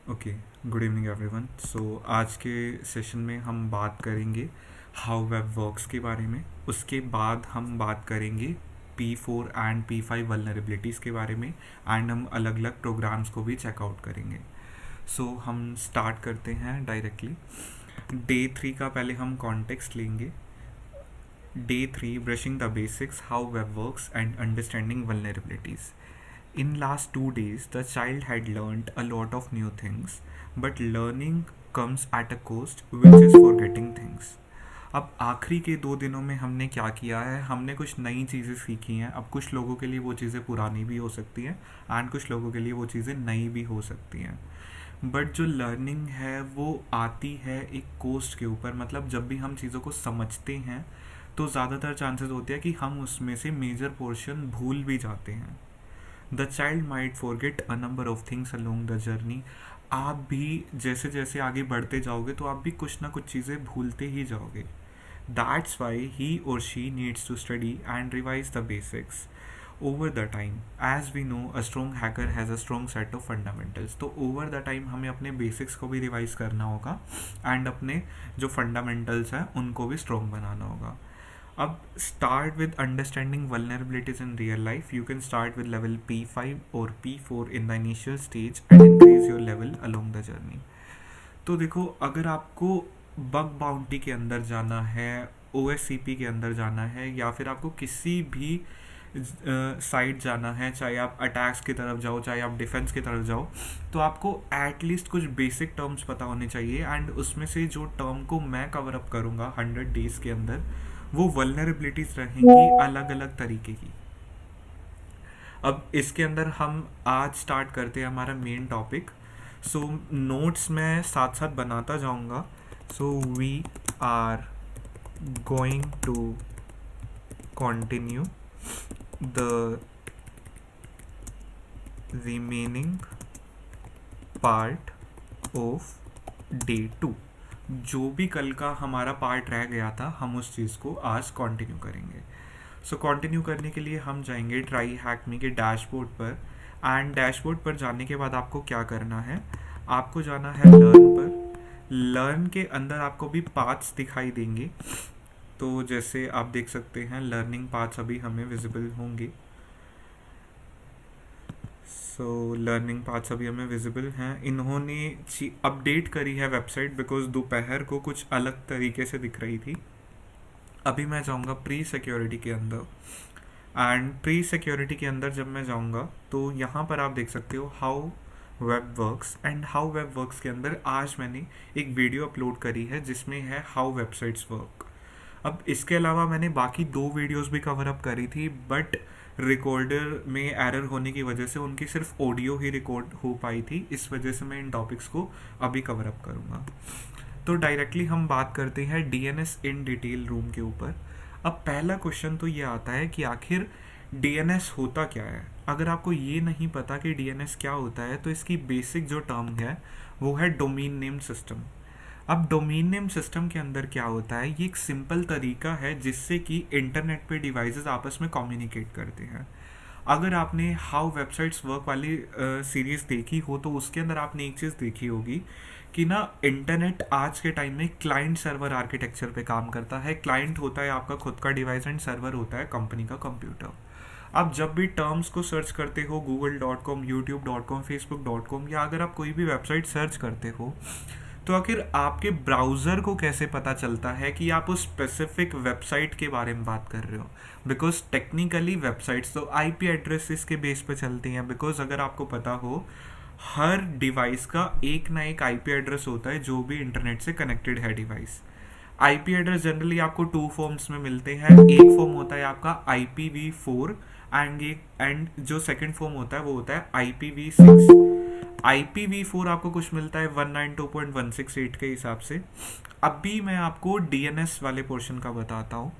Okay, good evening everyone. So आज के session में हम बात करेंगे हाउ वेब वर्क्स के बारे में। उसके बाद हम बात करेंगे P4 एंड P5 वल्नरेबिलिटीज़ के बारे में, एंड हम अलग अलग प्रोग्राम्स को भी चेकआउट करेंगे। सो हम स्टार्ट करते हैं डायरेक्टली। डे 3 का पहले हम कॉन्टेक्स्ट लेंगे। Day 3, brushing the basics, how web works and understanding vulnerabilities. In last 2 days, the child had learned a lot of new things, but learning comes at a cost, which is forgetting things. अब आखिरी के 2 दिनों में हमने क्या किया है, हमने कुछ नई चीज़ें सीखी हैं। अब कुछ लोगों के लिए वो चीज़ें पुरानी भी हो सकती हैं एंड कुछ लोगों के लिए वो चीज़ें नई भी हो सकती हैं। बट जो लर्निंग है वो आती है एक कोस्ट के ऊपर। मतलब जब भी हम चीज़ों को समझते हैं तो ज़्यादातर चांसेस होते हैं कि हम उसमें से मेजर पोर्शन भूल भी जाते हैं। The child might forget a number of things along the journey. आप भी जैसे जैसे आगे बढ़ते जाओगे तो आप भी कुछ ना कुछ चीज़ें भूलते ही जाओगे। दैट्स वाई ही और she needs to study and revise the basics over the time. As we know, a strong hacker has a strong set of fundamentals. तो ओवर द टाइम हमें अपने बेसिक्स को भी रिवाइज करना होगा and अपने जो फंडामेंटल्स हैं उनको भी स्ट्रॉन्ग बनाना होगा। अब start with understanding vulnerabilities in real life. You can start with level P5 or P4 in the initial stage and increase your level along the journey. तो देखो, अगर आपको बग बाउंटी के अंदर जाना है, OSCP के अंदर जाना है, या फिर आपको किसी भी साइट जाना है, चाहे आप अटैक्स की तरफ जाओ चाहे आप डिफेंस की तरफ जाओ, तो आपको एटलीस्ट कुछ बेसिक टर्म्स पता होने चाहिए। एंड उसमें से जो टर्म को मैं कवर अप करूँगा 100 डेज के अंदर, वो वल्नरेबिलिटीज़ रहेंगी अलग अलग तरीके की। अब इसके अंदर हम आज स्टार्ट करते हैं हमारा मेन टॉपिक। सो नोट्स मैं साथ साथ बनाता जाऊंगा। So we are going to continue the remaining part of day 2। जो भी कल का हमारा पार्ट रह गया था हम उस चीज़ को आज कंटिन्यू करेंगे। सो कंटिन्यू करने के लिए हम जाएंगे ट्राई हैक मी के डैशबोर्ड पर। एंड डैशबोर्ड पर जाने के बाद आपको क्या करना है, आपको जाना है लर्न पर। लर्न के अंदर आपको भी पाथ्स दिखाई देंगे। तो जैसे आप देख सकते हैं लर्निंग पाथ्स अभी हमें विजिबल होंगे। सो लर्निंग पाथ्स अभी हमें विजिबल हैं। इन्होंने अपडेट करी है वेबसाइट, बिकॉज दोपहर को कुछ अलग तरीके से दिख रही थी। अभी मैं जाऊंगा प्री सिक्योरिटी के अंदर। एंड प्री सिक्योरिटी के अंदर जब मैं जाऊंगा तो यहाँ पर आप देख सकते हो how web works. And how web works के अंदर आज मैंने एक वीडियो अपलोड करी है जिसमें है हाउ वेबसाइट्स वर्क। अब इसके अलावा मैंने बाकी 2 वीडियोस भी कवर अप करी थी, बट रिकॉर्डर में एरर होने की वजह से उनकी सिर्फ ऑडियो ही रिकॉर्ड हो पाई थी। इस वजह से मैं इन टॉपिक्स को अभी कवर अप करूँगा। तो डायरेक्टली हम बात करते हैं डीएनएस इन डिटेल रूम के ऊपर। अब पहला क्वेश्चन तो ये आता है कि आखिर डीएनएस होता क्या है। अगर आपको ये नहीं पता कि डीएनएस क्या होता है तो इसकी बेसिक जो टर्म है वो है डोमेन नेम सिस्टम। अब डोमेन नेम सिस्टम के अंदर क्या होता है, ये एक सिंपल तरीका है जिससे कि इंटरनेट पे डिवाइसेस आपस में कम्युनिकेट करते हैं। अगर आपने हाउ वेबसाइट्स वर्क वाली सीरीज़ देखी हो तो उसके अंदर आपने एक चीज़ देखी होगी कि ना, इंटरनेट आज के टाइम में क्लाइंट सर्वर आर्किटेक्चर पे काम करता है। क्लाइंट होता है आपका खुद का डिवाइस एंड सर्वर होता है कंपनी का कंप्यूटर। आप जब भी टर्म्स को सर्च करते हो google.com, youtube.com, facebook.com, या अगर आप कोई भी वेबसाइट सर्च करते हो तो आखिर आपके ब्राउज़र को कैसे पता चलता है कि आप उस स्पेसिफिक वेबसाइट के बारे में बात कर रहे हो। बिकॉज टेक्निकली वेबसाइट्स तो आईपी एड्रेसेस के बेस पे चलती हैं। बिकॉज अगर आपको पता हो, हर डिवाइस का एक ना एक आईपी एड्रेस होता है जो भी इंटरनेट से कनेक्टेड है डिवाइस। आईपी एड्रेस जनरली आपको 2 फॉर्म्स में मिलते हैं। एक फॉर्म होता है आपका IPv4 एंड जो सेकंड फॉर्म होता है वो होता है IPv6। IPv4 आपको कुछ मिलता है 192.168 के हिसाब से। अभी मैं आपको डीएनएस वाले पोर्शन का बताता हूँ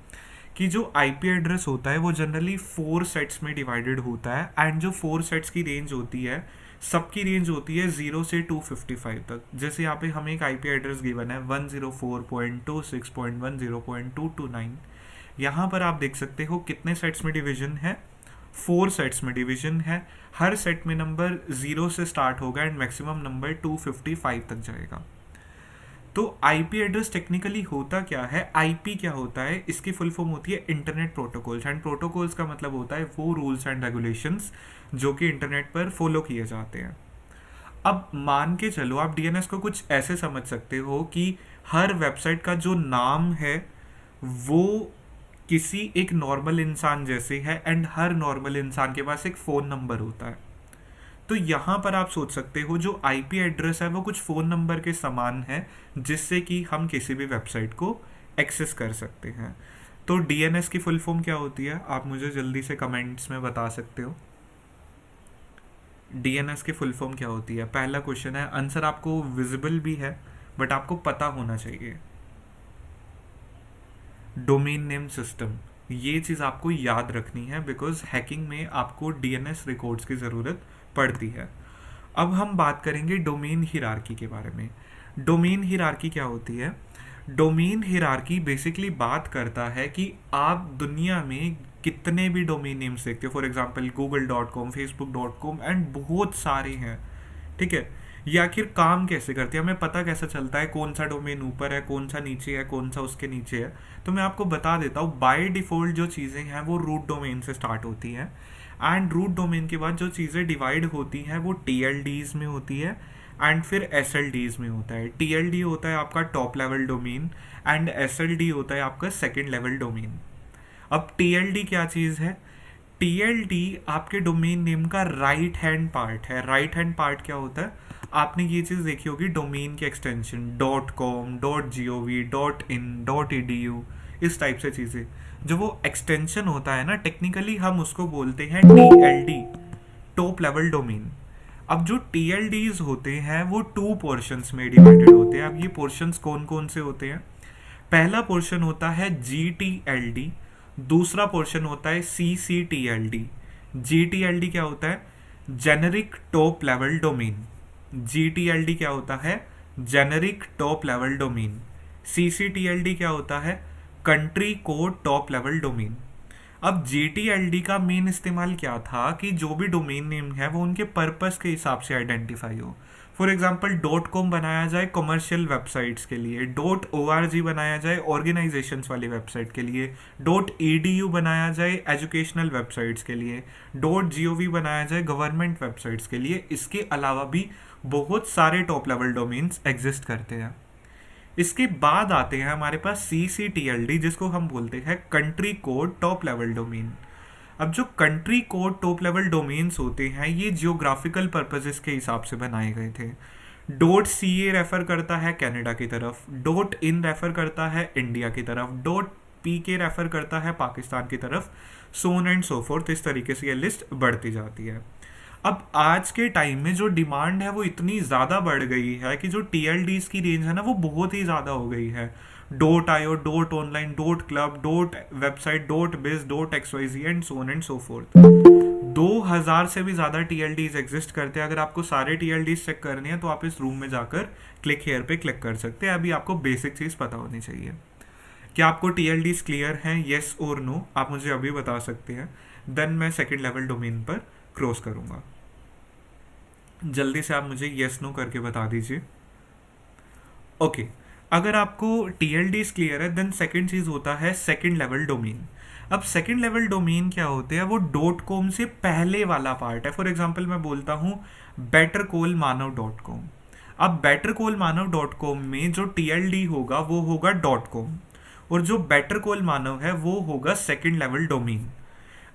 कि जो आईपी एड्रेस होता है वो जनरली 4 सेट्स में डिवाइडेड होता है। एंड जो 4 सेट्स की रेंज होती है, सबकी रेंज होती है 0 से 255 तक। जैसे यहाँ पे हमें एक आईपी एड्रेस गिवन है 104.26.10.229। यहाँ पर आप देख सकते हो कितने सेट्स में डिवीजन है, 4 सेट्स में डिवीजन है, हर सेट में नंबर 0 से स्टार्ट होगा एंड मैक्सिमम नंबर 255 तक जाएगा। तो आईपी एड्रेस टेक्निकली होता क्या है, आईपी क्या होता है, इसकी फुल फॉर्म होती है इंटरनेट प्रोटोकॉल्स, एंड प्रोटोकॉल्स का मतलब होता है वो रूल्स एंड रेगुलेशंस जो कि इंटरनेट पर फॉलो किए जाते हैं। अब मान के चलो आप डीएनएस को कुछ ऐसे समझ सकते हो कि हर वेबसाइट का जो नाम है वो किसी एक नॉर्मल इंसान जैसे है एंड हर नॉर्मल इंसान के पास एक फ़ोन नंबर होता है। तो यहाँ पर आप सोच सकते हो जो आईपी एड्रेस है वो कुछ फ़ोन नंबर के समान है जिससे कि हम किसी भी वेबसाइट को एक्सेस कर सकते हैं। तो डीएनएस की फुल फॉर्म क्या होती है, आप मुझे जल्दी से कमेंट्स में बता सकते हो। डीएनएस की फुल फॉर्म क्या होती है, पहला क्वेश्चन है, आंसर आपको विजिबल भी है बट आपको पता होना चाहिए। डोमेन नेम सिस्टम, ये चीज़ आपको याद रखनी है बिकॉज हैकिंग में आपको डीएनएस रिकॉर्ड्स की ज़रूरत पड़ती है। अब हम बात करेंगे डोमेन हिरार्की के बारे में। डोमेन हिरार्की क्या होती है, डोमेन हिरार्की बेसिकली बात करता है कि आप दुनिया में कितने भी डोमेन नेम्स देखते हो, for example google.com, facebook.com and बहुत सारे हैं, ठीक है। ये आखिर काम कैसे करते हैं, हमें पता कैसे चलता है कौन सा डोमेन ऊपर है, कौन सा नीचे है, कौन सा उसके नीचे है। तो मैं आपको बता देता हूँ, बाय डिफ़ॉल्ट जो चीज़ें हैं वो रूट डोमेन से स्टार्ट होती हैं एंड रूट डोमेन के बाद जो चीज़ें डिवाइड होती हैं वो TLDs में होती है एंड फिर SLDs में होता है। TLD होता है आपका top level domain and SLD होता है आपका सेकेंड लेवल डोमेन। अब TLD क्या चीज़ है, TLD आपके डोमेन नेम का राइट हैंड पार्ट है। राइट हैंड पार्ट क्या होता है, आपने ये चीज़ देखी होगी डोमेन की extension .com, .gov, .in, .edu, इस टाइप से चीज़ें, जो वो एक्सटेंशन होता है ना, टेक्निकली हम उसको बोलते हैं TLD, टॉप लेवल डोमेन। अब जो TLDs होते हैं वो 2 पोर्शंस में डिवाइडेड होते हैं। अब ये पोर्शंस कौन कौन से होते हैं, पहला पोर्शन होता है GTLD, दूसरा पोर्शन होता है CCTLD। GTLD क्या होता है, generic top level domain. GTLD क्या होता है, generic top level domain. CCTLD क्या होता है, country code top level domain. अब GTLD का मेन इस्तेमाल क्या था कि जो भी डोमेन नेम है वो उनके पर्पस के हिसाब से आइडेंटिफाई हो। फॉर एग्जाम्पल .com बनाया जाए कमर्शियल वेबसाइट्स के लिए, .org बनाया जाए ऑर्गेनाइजेशंस वाली वेबसाइट के लिए, .edu बनाया जाए एजुकेशनल वेबसाइट्स के लिए, .gov बनाया जाए गवर्नमेंट वेबसाइट्स के लिए। इसके अलावा भी बहुत सारे टॉप लेवल डोमेन्स एग्जिस्ट करते हैं। इसके बाद आते हैं हमारे पास CCTLD, जिसको हम बोलते हैं country code top level domain. अब जो country code top level domains होते हैं ये जियोग्राफिकल पर्पसेस के हिसाब से बनाए गए थे। .ca रेफर करता है कनाडा की तरफ, .in रेफर करता है इंडिया की तरफ, .pk रेफर करता है पाकिस्तान की तरफ, सो ऑन एंड सो फोर्थ। इस तरीके से ये लिस्ट बढ़ती जाती है। अब आज के टाइम में जो डिमांड है वो इतनी ज़्यादा बढ़ गई है कि जो TLDs की रेंज है ना वो बहुत ही ज़्यादा हो गई है। .io, .online, .club, .website, .biz, .xyz and so on and so forth। 2000 से भी ज़्यादा TLDs एग्जिस्ट करते हैं। अगर आपको सारे TLDs चेक करने हैं तो आप इस रूम में जाकर क्लिक हेयर पे क्लिक कर सकते हैं। अभी आपको बेसिक चीज़ पता होनी चाहिए। क्या आपको TLDs क्लियर हैं, येस और नो, आप मुझे अभी बता सकते हैं। देन मैं सेकेंड लेवल डोमेन पर क्रॉस करूंगा। जल्दी से आप मुझे येस नो करके बता दीजिए। ओके, अगर आपको TLDs क्लियर है देन सेकंड चीज होता है सेकंड लेवल डोमेन। अब सेकंड लेवल डोमेन क्या होते हैं, वो .com से पहले वाला पार्ट है। फॉर एग्जांपल मैं बोलता हूँ bettercoalmanav.com। अब bettercoalmanav.com में जो TLD होगा वो होगा .com और जो bettercoalmanav है वो होगा सेकंड लेवल डोमेन।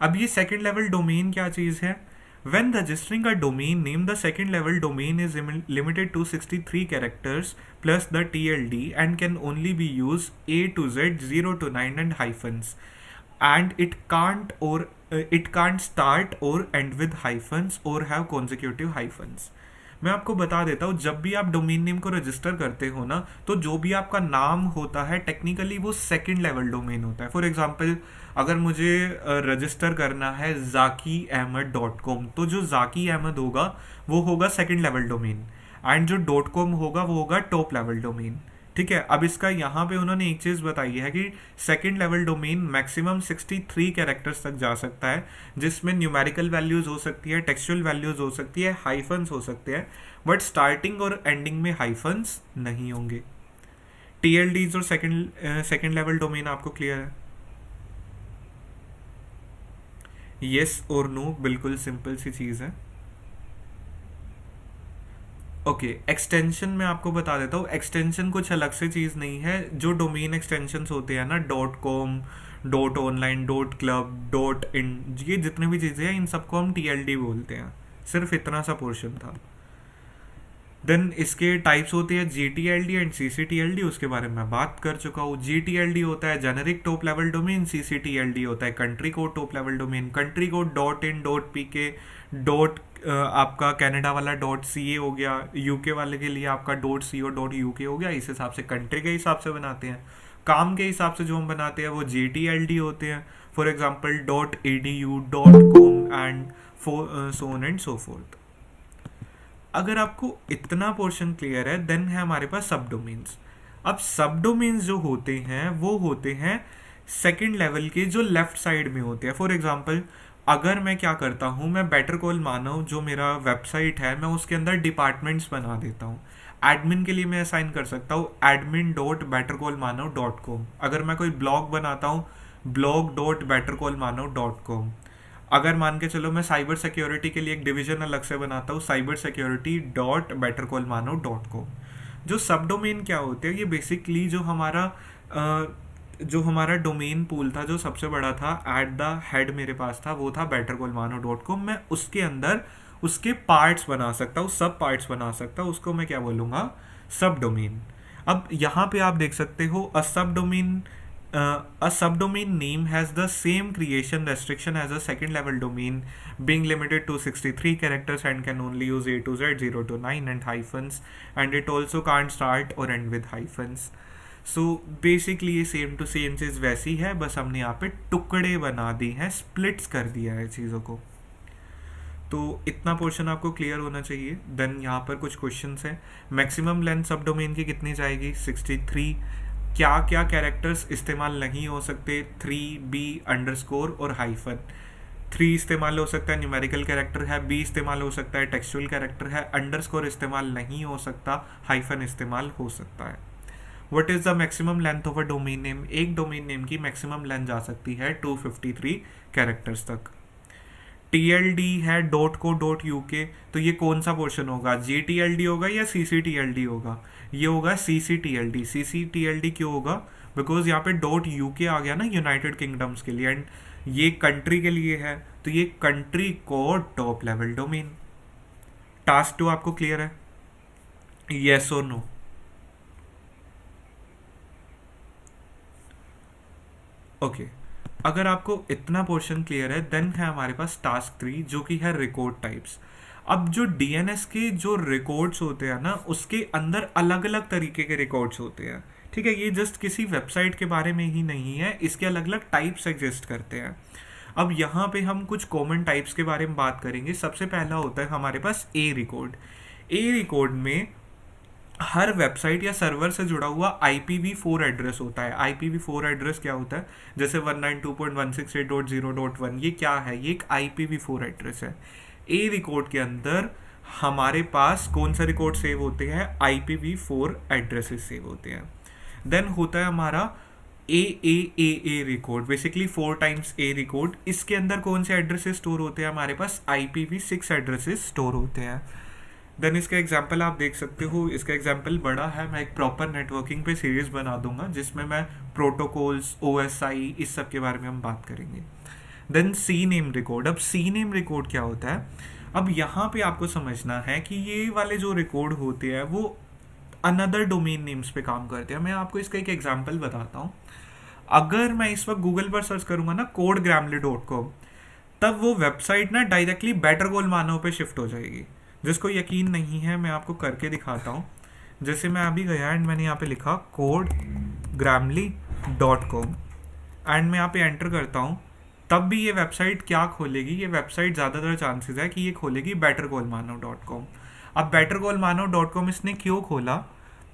अब ये सेकंड लेवल डोमेन क्या चीज़ है, when registering a domain name the second level domain is limited to 63 characters plus the TLD and can only be used A to Z 0 to 9 and hyphens and it can't start or end with hyphens or have consecutive hyphens। मैं आपको बता देता हूँ, जब भी आप domain name को register करते हो ना तो जो भी आपका नाम होता है टेक्निकली वो सेकंड लेवल डोमेन होता है। फॉर एग्जांपल अगर मुझे रजिस्टर करना है zakieahmed.com तो जो जाकी अहमद होगा वो होगा सेकंड लेवल डोमेन एंड जो .com होगा वो होगा टॉप लेवल डोमेन। ठीक है, अब इसका यहाँ पे उन्होंने एक चीज़ बताई है कि second level domain maximum 63 characters तक जा सकता है, जिसमें न्यूमेरिकल वैल्यूज हो सकती है, टेक्सचुअल वैल्यूज हो सकती है, हाइफन्स हो सकते हैं, बट स्टार्टिंग और एंडिंग में हाइफन्स नहीं होंगे। टीएलडीज और सेकंड लेवल डोमेन आपको क्लियर है? येस और नो, बिल्कुल सिंपल सी चीज़ है। ओके, एक्सटेंशन मैं आपको बता देता हूँ। एक्सटेंशन कुछ अलग से चीज़ नहीं है। जो डोमेन एक्सटेंशंस होते हैं ना, dot com, dot online, dot club, dot in, ये जितने भी चीज़ें हैं इन सबको हम टीएलडी बोलते हैं। सिर्फ इतना सा पोर्शन था। देन इसके टाइप्स होते हैं जीटीएलडी एंड सीसीटीएलडी, उसके बारे में मैं बात कर चुका हूँ। जीटीएलडी होता है generic top level domain, ccTLD होता है country code top level domain. Country code dot in, dot PK, dot आपका कनाडा वाला डॉट सीए हो गया, यूके वाले के लिए आपका डॉट सीओ डॉट यूके हो गया। इस हिसाब से कंट्री के हिसाब से बनाते हैं। काम के हिसाब से जो हम बनाते हैं वो जीटीएलडी होते हैं। For example dot EDU, dot com and so on and so forth. अगर आपको इतना पोर्शन क्लियर है, देन है हमारे पास सब डोमेन्स। अब सब डोमेन्स जो होते हैं वो होते हैं सेकंड लेवल के, जो लेफ्ट साइड में होते हैं। फॉर एग्जांपल, अगर मैं क्या करता हूँ, मैं बेटर कॉल मानव जो मेरा वेबसाइट है, मैं उसके अंदर डिपार्टमेंट्स बना देता हूँ। एडमिन के लिए मैं असाइन कर सकता हूँ admin डॉट बेटर कॉल मानव डॉट कॉम। अगर मैं कोई ब्लॉग बनाता हूँ, blog डॉट बेटर कॉल मानव डॉट कॉम। अगर मान के चलो मैं साइबर सिक्योरिटी के लिए एक डिवीजन अलग से बनाता हूँ, cyber security dot better call मानो डॉट कॉम। जो सब डोमेन क्या होते हैं, ये बेसिकली जो हमारा डोमेन पूल था, जो सबसे बड़ा था, एट द हेड मेरे पास था, वो था बेटर कॉल मानो डॉट कॉम। मैं उसके अंदर उसके पार्ट्स बना सकता हूँ, सब पार्ट्स बना सकता हूँ, उसको मैं क्या बोलूँगा, सब डोमेन। अब यहाँ पे आप देख सकते हो, a subdomain name has the same creation restriction as a second level domain, being limited to 63 characters and can only use A to Z, 0 to 9 and hyphens, and it also can't start or end with hyphens. So basically ये same to same चीज़ वैसी है, बस हमने यहाँ पे टुकड़े बना दी हैं, स्प्लिट्स कर दिया है चीज़ों को। तो इतना पोर्शन आपको क्लियर होना चाहिए। देन यहाँ पर कुछ क्वेश्चंस हैं। मैक्सिमम लेंथ सब डोमेन की कितनी जाएगी, 63। क्या क्या कैरेक्टर्स इस्तेमाल नहीं हो सकते, 3B अंडरस्कोर और हाइफन। 3 इस्तेमाल हो सकता है, न्यूमेरिकल कैरेक्टर है। B इस्तेमाल हो सकता है, टेक्सचुअल कैरेक्टर है। अंडरस्कोर इस्तेमाल नहीं हो सकता, हाइफन इस्तेमाल हो सकता है। What is the maximum length of a domain name? एक डोमेन नेम की मैक्सिमम लेंथ जा सकती है 253 कैरेक्टर्स तक। TLD है डॉट को डॉट यूके, तो ये कौन सा पोर्शन होगा, GTLD होगा या CCTLD होगा? ये होगा CCTLD। CCTLD क्यों होगा? बिकॉज यहाँ पे डॉट यूके आ गया ना, यूनाइटेड किंगडम्स के लिए, एंड ये कंट्री के लिए है, तो ये country code top level domain. Task 2 आपको क्लियर है, येस और नो? ओके, अगर आपको इतना पोर्शन क्लियर है, देन है हमारे पास टास्क 3, जो कि है रिकॉर्ड टाइप्स। अब जो डीएनएस के जो रिकॉर्ड्स होते हैं ना, उसके अंदर अलग अलग तरीके के रिकॉर्ड्स होते हैं। ठीक है, ये जस्ट किसी वेबसाइट के बारे में ही नहीं है, इसके अलग अलग टाइप्स एग्जिस्ट करते हैं। अब यहाँ पे हम कुछ कॉमन टाइप्स के बारे में बात करेंगे। सबसे पहला होता है हमारे पास ए रिकॉर्ड। ए रिकॉर्ड में हर वेबसाइट या सर्वर से जुड़ा हुआ IPv4 एड्रेस होता है। IPv4 एड्रेस क्या होता है? जैसे 192.168.0.1, ये क्या है? ये एक IPv4 एड्रेस है। ए रिकॉर्ड के अंदर हमारे पास कौन सा रिकॉर्ड सेव होते हैं? IPv4 एड्रेसेस सेव होते हैं। देन होता है हमारा AAAA record, basically 4 times A record. इसके अंदर कौन से एड्रेसेस स्टोर होते हैं? हमारे पास IPv6 एड्रेसेस स्टोर होते हैं। देन इसका एग्जाम्पल आप देख सकते हो, इसका एग्जाम्पल बड़ा है, मैं एक प्रॉपर नेटवर्किंग पे सीरीज बना दूंगा जिसमें मैं प्रोटोकॉल्स, OSI, इस सब के बारे में हम बात करेंगे। Then C name record. अब सी नेम रिकॉर्ड क्या होता है? अब यहाँ पे आपको समझना है कि ये वाले जो रिकॉर्ड होते हैं वो अनदर डोमेन नेम्स पे काम करते हैं। मैं आपको इसका एक एग्जाम्पल बताता हूँ। अगर मैं इस वक्त गूगल पर सर्च करूंगा ना codegrammarly.com, तब वो वेबसाइट ना डायरेक्टली बेटर कॉल मानव पे शिफ्ट हो जाएगी। जिसको यकीन नहीं है, मैं आपको करके दिखाता हूँ। जैसे मैं अभी गया एंड मैंने यहाँ पे लिखा codegrammarly.com एंड मैं यहाँ पे एंटर करता हूँ, तब भी ये वेबसाइट क्या खोलेगी? ये वेबसाइट ज़्यादातर चांसेस है कि ये खोलेगी bettercallmanav.com। अब bettercallmanav.com इसने क्यों खोला?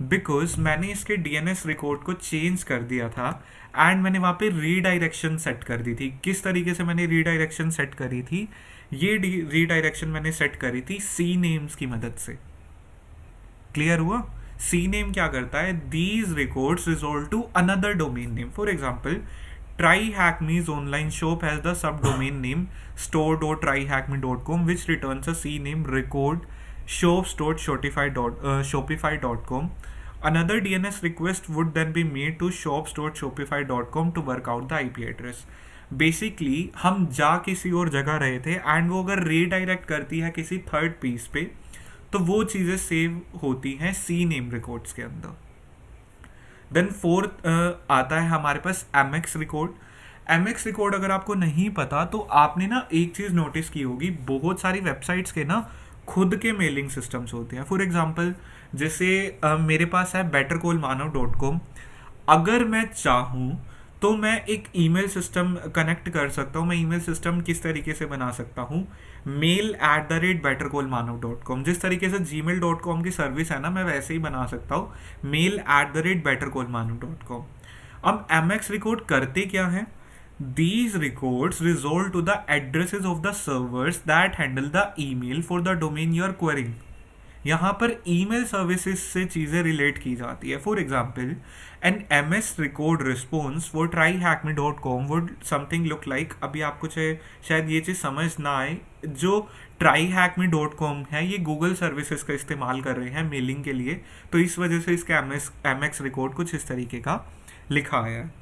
बिकॉज मैंने इसके डीएनएस रिकॉर्ड को चेंज कर दिया था एंड मैंने वहाँ पे रीडायरेक्शन सेट कर दी थी. किस तरीके से मैंने रीडायरेक्शन सेट करी थी? ये रीडायरेक्शन मैंने सेट करी थी सी नेम्स की मदद से. क्लियर हुआ? सी नेम क्या करता है? These records resolve to another domain name. For example, TryHackMe's online shop has the subdomain name store.tryhackme.com which returns a CNAME record shops.shopify.com. Another DNS request would then be made to shops.shopify.com to work out the IP address. Basically हम जा किसी और जगह रहे थे and वो अगर redirect करती है किसी थर्ड पीस पे तो वो चीज़ें सेव होती हैं सी नेम रिकॉर्ड्स के अंदर. देन फोर्थ आता है हमारे पास एमएक्स रिकॉर्ड. एमएक्स रिकॉर्ड अगर आपको नहीं पता तो आपने ना एक चीज़ नोटिस की होगी, बहुत सारी वेबसाइट्स के ना खुद के मेलिंग सिस्टम्स होते हैं. फॉर एग्जांपल जैसे मेरे पास है bettercallmanav.com. अगर मैं चाहूँ तो मैं एक ईमेल सिस्टम कनेक्ट कर सकता हूँ. मैं ईमेल सिस्टम किस तरीके से बना सकता हूँ? mail@bettercallmanav.com. जिस तरीके से gmail.com की सर्विस है ना, मैं वैसे ही बना सकता हूँ mail@bettercallmanav.com. अब mx रिकॉर्ड करते क्या है? These records resolve to the addresses of the servers that handle the email for the domain you are querying. यहाँ पर ईमेल सर्विसेज से चीज़ें रिलेट की जाती है. For example, an MX record response for tryhackme.com would something look like. अभी आपको शायद ये चीज़ समझ ना आए, जो tryhackme.com है ये गूगल सर्विसेज का इस्तेमाल कर रहे हैं मेलिंग के लिए, तो इस वजह से इसका एमएक्स रिकॉर्ड कुछ इस तरीके का लिखा है.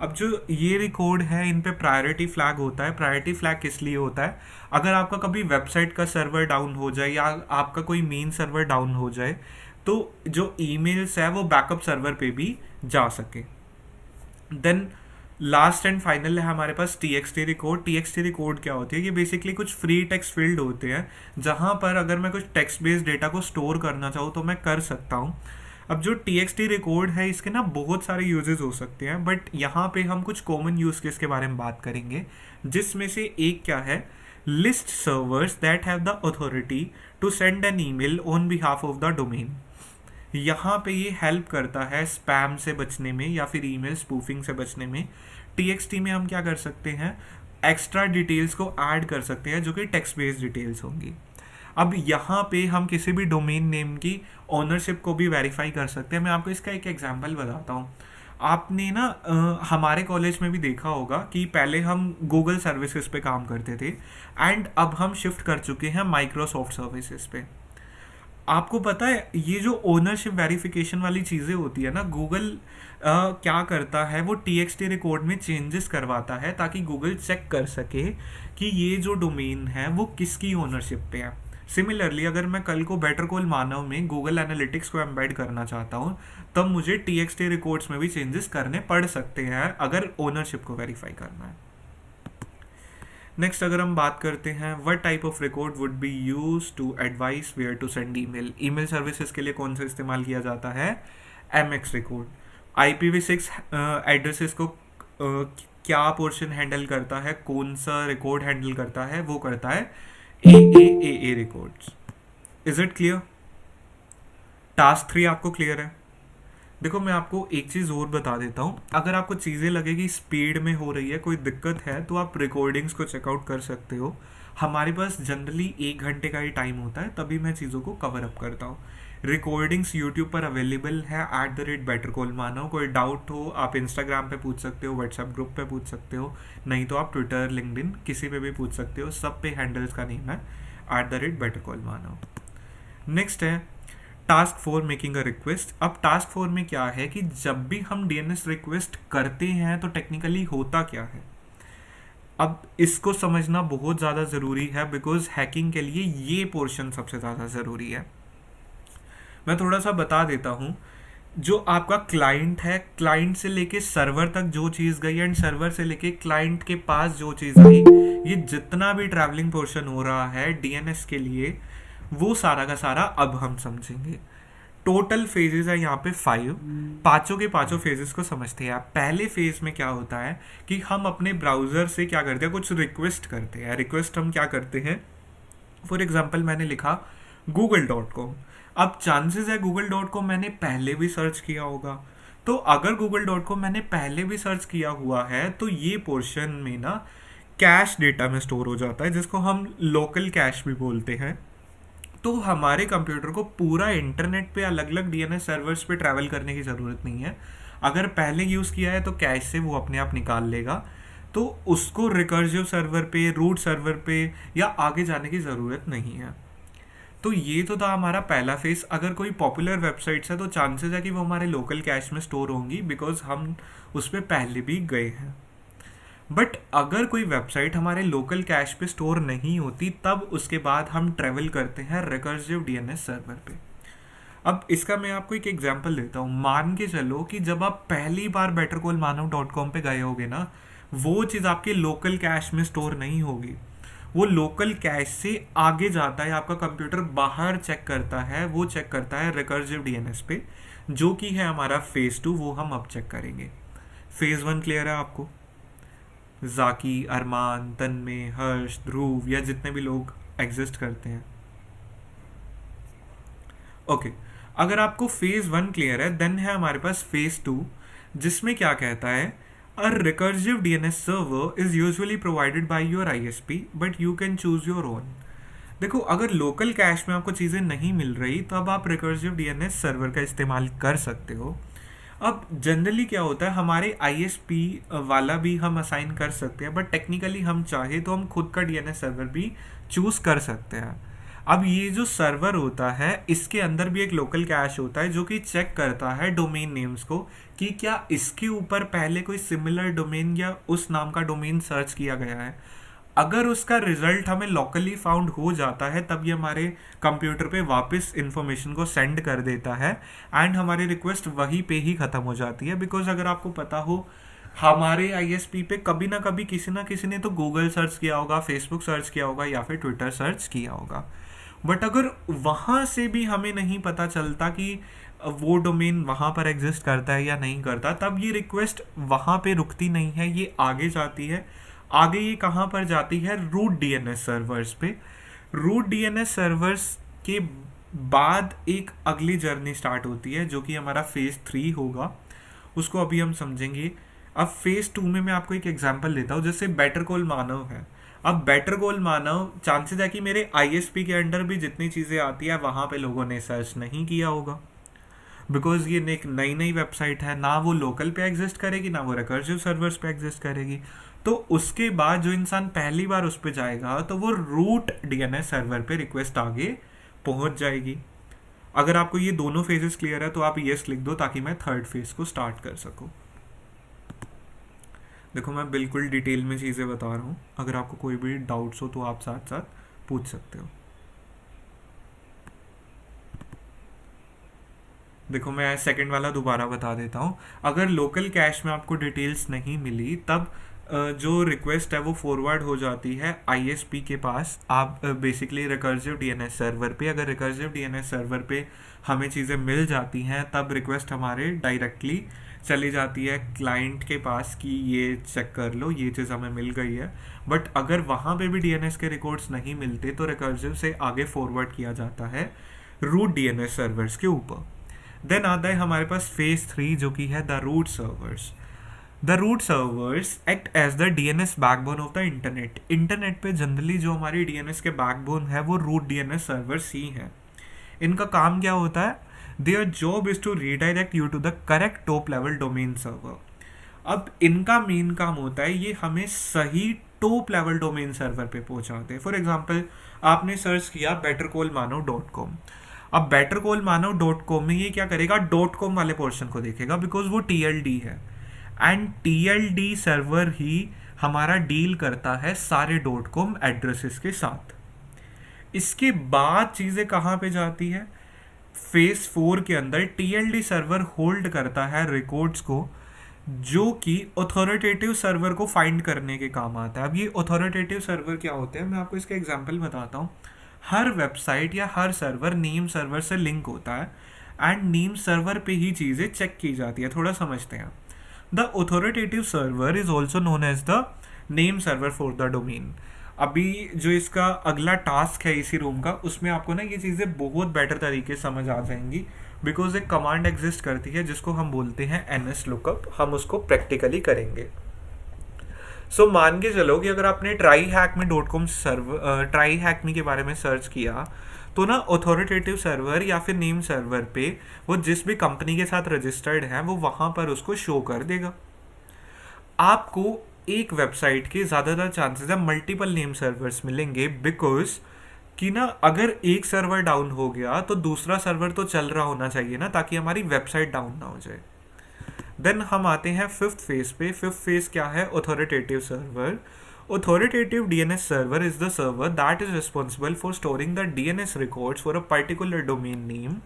अब जो ये रिकॉर्ड है इन पे प्रायोरिटी फ्लैग होता है. प्रायोरिटी फ्लैग किस लिए होता है? अगर आपका कभी वेबसाइट का सर्वर डाउन हो जाए या आपका कोई मेन सर्वर डाउन हो जाए तो जो ईमेल्स है वो बैकअप सर्वर पे भी जा सके. देन लास्ट एंड फाइनल है हमारे पास TXT रिकॉर्ड. TXT रिकॉर्ड क्या होती है? ये बेसिकली कुछ फ्री टेक्स्ट फील्ड होते हैं जहाँ पर अगर मैं कुछ टेक्स्ट बेस्ड डेटा को स्टोर करना चाहूँ तो मैं कर सकता हूँ. अब जो TXT रिकॉर्ड है इसके ना बहुत सारे यूजेस हो सकते हैं, बट यहाँ पे हम कुछ कॉमन यूज केस के बारे में बात करेंगे, जिसमें से एक क्या है? List servers that have the authority to send an email on behalf of the domain. यहाँ पे ये हेल्प करता है स्पैम से बचने में या फिर ईमेल स्पूफिंग से बचने में. TXT में हम क्या कर सकते हैं? एक्स्ट्रा डिटेल्स को ऐड कर सकते हैं जो कि टेक्स्ट बेस्ड डिटेल्स होंगी. अब यहाँ पे हम किसी भी डोमेन नेम की ओनरशिप को भी वेरीफाई कर सकते हैं. मैं आपको इसका एक एग्जांपल बताता हूँ. आपने ना हमारे कॉलेज में भी देखा होगा कि पहले हम गूगल सर्विसेज पे काम करते थे एंड अब हम शिफ्ट कर चुके हैं माइक्रोसॉफ्ट सर्विसेज पे. आपको पता है ये जो ओनरशिप वेरिफिकेशन वाली चीज़ें होती है ना, गूगल क्या करता है? वो TXT रिकॉर्ड में चेंजेस करवाता है ताकि गूगल चेक कर सके कि ये जो डोमेन है वो किसकी ओनरशिप पे है. सिमिलरली अगर मैं कल को बेटर कॉल मानव में गूगल एनालिटिक्स को एम्बेड करना चाहता हूँ तब मुझे TXT रिकॉर्ड्स में भी चेंजेस करने पड़ सकते हैं अगर ओनरशिप को वेरीफाई करना है. नेक्स्ट अगर हम बात करते हैं what type of record would be use to advise where to send email. Email services के लिए कौन सा इस्तेमाल किया जाता है? MX record. IPv6 एड्रेसेस को क्या पोर्शन हैंडल करता है? कौन सा रिकॉर्ड हैंडल करता है? वो करता है AAAA records. Is it clear? Task 3 आपको क्लियर है? देखो मैं आपको एक चीज़ और बता देता हूँ. अगर आपको चीज़ें लगे कि स्पीड में हो रही है, कोई दिक्कत है, तो आप रिकॉर्डिंग्स को चेकआउट कर सकते हो. हमारे पास जनरली 1 घंटे का ही टाइम होता है, तभी मैं चीज़ों को कवर अप करता हूँ. रिकॉर्डिंग्स यूट्यूब पर अवेलेबल है @bettercallmanav. कोई डाउट हो आप इंस्टाग्राम पे पूछ सकते हो, व्हाट्सएप ग्रुप पे पूछ सकते हो, नहीं तो आप ट्विटर, लिंक्डइन किसी पे भी पूछ सकते हो. सब पे हैंडल्स का नेम है @bettercallmanav. नेक्स्ट है टास्क 4 मेकिंग अ रिक्वेस्ट. अब टास्क 4 में क्या है कि जब भी हम DNS रिक्वेस्ट करते हैं तो टेक्निकली होता क्या है? अब इसको समझना बहुत ज़्यादा ज़रूरी है बिकॉज हैकिंग के लिए ये पोर्शन सबसे ज़्यादा ज़रूरी है. मैं थोड़ा सा बता देता हूँ. जो आपका क्लाइंट है, क्लाइंट से लेके सर्वर तक जो चीज़ गई एंड सर्वर से लेके क्लाइंट के पास जो चीज़ आई, ये जितना भी ट्रैवलिंग पोर्शन हो रहा है DNS के लिए, वो सारा का सारा अब हम समझेंगे. टोटल फेजेस है यहाँ पे 5. पांचों के पांचों फेजेस को समझते हैं. पहले फेज में क्या होता है कि हम अपने ब्राउज़र से क्या करते हैं? कुछ रिक्वेस्ट करते हैं. रिक्वेस्ट हम क्या करते हैं? फॉर एग्जांपल मैंने लिखा google.com. अब चांसेस है google.com मैंने पहले भी सर्च किया होगा, तो अगर google.com मैंने पहले भी सर्च किया हुआ है तो ये पोर्शन में ना कैश डेटा में स्टोर हो जाता है, जिसको हम लोकल कैश भी बोलते हैं। तो हमारे कंप्यूटर को पूरा इंटरनेट पे अलग अलग डीएनएस सर्वर्स पे ट्रैवल करने की ज़रूरत नहीं है। अगर पहले यूज़ किया है तो कैश से वो अपने आप निकाल लेगा, तो उसको रिकर्सिव सर्वर पे, रूट सर्वर पे या आगे जाने की ज़रूरत नहीं है। तो ये तो था हमारा पहला फेस। अगर कोई पॉपुलर वेबसाइट्स है तो चांसेस है कि वो हमारे लोकल कैश में स्टोर होंगी, बिकॉज हम उस पर पहले भी गए हैं। बट अगर कोई वेबसाइट हमारे लोकल कैश पे स्टोर नहीं होती, तब उसके बाद हम ट्रेवल करते हैं रिकर्सिव डीएनएस सर्वर पे। अब इसका मैं आपको एक एग्जांपल देता हूँ। मान के चलो कि जब आप पहली बार bettercallmanav.com पे गए होगे ना, वो चीज़ आपके लोकल कैश में स्टोर नहीं होगी। वो लोकल कैश से आगे जाता है, आपका कंप्यूटर बाहर चेक करता है, वो चेक करता है रिकर्सिव डीएनएस पे, जो कि है हमारा फेज 2। वो हम अब चेक करेंगे। फेज 1 क्लियर है आपको? जाकी, अरमान, तन्मय, हर्ष, ध्रुव या जितने भी लोग एग्जिस्ट करते हैं। ओके, अगर आपको फेज 1 क्लियर है, देन है हमारे पास फेज 2, जिसमें क्या कहता है, a recursive DNS server is usually provided by your ISP but you can choose your own. देखो, अगर लोकल कैश में आपको चीज़ें नहीं मिल रही तो अब आप रिकर्सिव डीएनएस सर्वर का इस्तेमाल कर सकते हो। अब जनरली क्या होता है, हमारे आईएसपी वाला भी हम असाइन कर सकते हैं, बट टेक्निकली हम चाहे तो हम खुद का डीएनएस सर्वर भी चूज कर सकते हैं। अब ये जो सर्वर होता है, इसके अंदर भी एक लोकल कैश होता है जो कि चेक करता है डोमेन नेम्स को, कि क्या इसके ऊपर पहले कोई सिमिलर डोमेन या उस नाम का डोमेन सर्च किया गया है। अगर उसका रिजल्ट हमें लोकली फाउंड हो जाता है, तब ये हमारे कंप्यूटर पे वापस इंफॉर्मेशन को सेंड कर देता है एंड हमारी रिक्वेस्ट वहीं पे ही ख़त्म हो जाती है। बिकॉज अगर आपको पता हो, हमारे आईएसपी पे कभी ना कभी किसी ना किसी ने तो गूगल सर्च किया होगा, फेसबुक सर्च किया होगा या फिर ट्विटर सर्च किया होगा। बट अगर वहाँ से भी हमें नहीं पता चलता कि वो डोमेन वहाँ पर एग्जिस्ट करता है या नहीं करता, तब ये रिक्वेस्ट वहाँ पे रुकती नहीं है, ये आगे जाती है। आगे ये कहाँ पर जाती है? रूट डीएनएस सर्वर्स पे। रूट डीएनएस सर्वर्स के बाद एक अगली जर्नी स्टार्ट होती है, जो कि हमारा फेज 3 होगा। उसको अभी हम समझेंगे। अब फेज 2 में मैं आपको एक एग्जांपल देता हूँ, जैसे बेटर कॉल मानव है। अब बेटर कॉल मानव, चांसेस है कि मेरे आईएसपी के अंडर भी जितनी चीज़ें आती है वहाँ पे लोगों ने सर्च नहीं किया होगा, बिकॉज ये एक नई नई वेबसाइट है, ना वो लोकल पे एग्जिस्ट करेगी, ना वो रिकर्सिव सर्वर्स पे एग्जिस्ट करेगी। तो उसके बाद जो इंसान पहली बार उस पर जाएगा तो वो रूट डीएनएस सर्वर पे रिक्वेस्ट आगे पहुंच जाएगी। अगर आपको ये दोनों फेजेस क्लियर है तो आप यस लिख दो, ताकि मैं थर्ड फेज को स्टार्ट कर सकूं। देखो, मैं बिल्कुल डिटेल में चीज़ें बता रहा हूँ, अगर आपको कोई भी डाउट्स हो तो आप साथ साथ पूछ सकते हो। देखो, मैं सेकंड वाला दोबारा बता देता हूँ। अगर लोकल कैश में आपको डिटेल्स नहीं मिली, तब जो रिक्वेस्ट है वो फॉरवर्ड हो जाती है आईएसपी के पास। आप बेसिकली रिकर्सिव डीएनएस सर्वर पे, अगर रिकर्सिव डीएनएस सर्वर पे हमें चीज़ें मिल जाती हैं, तब रिक्वेस्ट हमारे डायरेक्टली चली जाती है क्लाइंट के पास कि ये चेक कर लो, ये चीज़ हमें मिल गई है। बट अगर वहाँ पे भी डीएनएस के रिकॉर्ड्स नहीं मिलते तो रिकर्सिव से आगे फॉरवर्ड किया जाता है रूट डीएनएस सर्वर्स के ऊपर। देन आता है हमारे पास फेज 3, जो कि है the root servers. The root servers act as the DNS backbone of the internet. Internet पे जनरली जो हमारी डीएनएस के बैकबोन है वो रूट डीएनएस सर्वर्स ही हैं। इनका काम क्या होता है? Their job is to redirect you to the correct top level domain server. अब इनका मेन काम होता है ये हमें सही टॉप लेवल डोमेन सर्वर पे पहुंचाते हैं। फॉर एग्जाम्पल, आपने सर्च किया bettercallmanav.com। अब bettercallmanav.com में ये क्या करेगा? .com वाले पोर्शन को देखेगा, बिकॉज वो TLD है एंड TLD सर्वर ही हमारा डील करता है सारे .com एड्रेसेस के साथ। इसके बाद चीज़ें कहाँ पे जाती है? फेज 4 के अंदर TLD सर्वर होल्ड करता है रिकॉर्ड्स को, जो कि अथॉरिटेटिव सर्वर को फाइंड करने के काम आता है। अब ये अथॉरिटेटिव सर्वर क्या होते हैं, मैं आपको इसका एग्जांपल बताता हूँ। हर वेबसाइट या हर सर्वर नेम सर्वर से लिंक होता है एंड नेम सर्वर पे ही चीज़ें चेक की जाती है। थोड़ा समझते हैं। The authoritative server is also known as the name server for the domain. अभी जो इसका अगला टास्क है इसी रूम का, उसमें आपको ना ये चीज़ें बहुत बेटर तरीके से समझ आ जाएंगी, बिकॉज एक कमांड एग्जिस्ट करती है जिसको हम बोलते हैं NS लुकअप। हम उसको प्रैक्टिकली करेंगे। सो मान के चलो कि अगर आपने tryhackme.com सर्वर tryhackme के बारे में सर्च किया, तो ना ऑथोरिटेटिव सर्वर या फिर नेम सर्वर पे वो जिस भी कंपनी के साथ रजिस्टर्ड है वो वहां पर उसको शो कर देगा। आपको एक वेबसाइट के ज़्यादातर चांसेस है मल्टीपल नेम सर्वर्स मिलेंगे, बिकॉज कि ना अगर एक सर्वर डाउन हो गया तो दूसरा सर्वर तो चल रहा होना चाहिए ना, ताकि हमारी वेबसाइट डाउन ना हो जाए। देन हम आते हैं फिफ्थ फेज पे। फिफ्थ फेज क्या है? Authoritative server. Authoritative DNS server is the server that is responsible for storing the DNS records for a particular domain name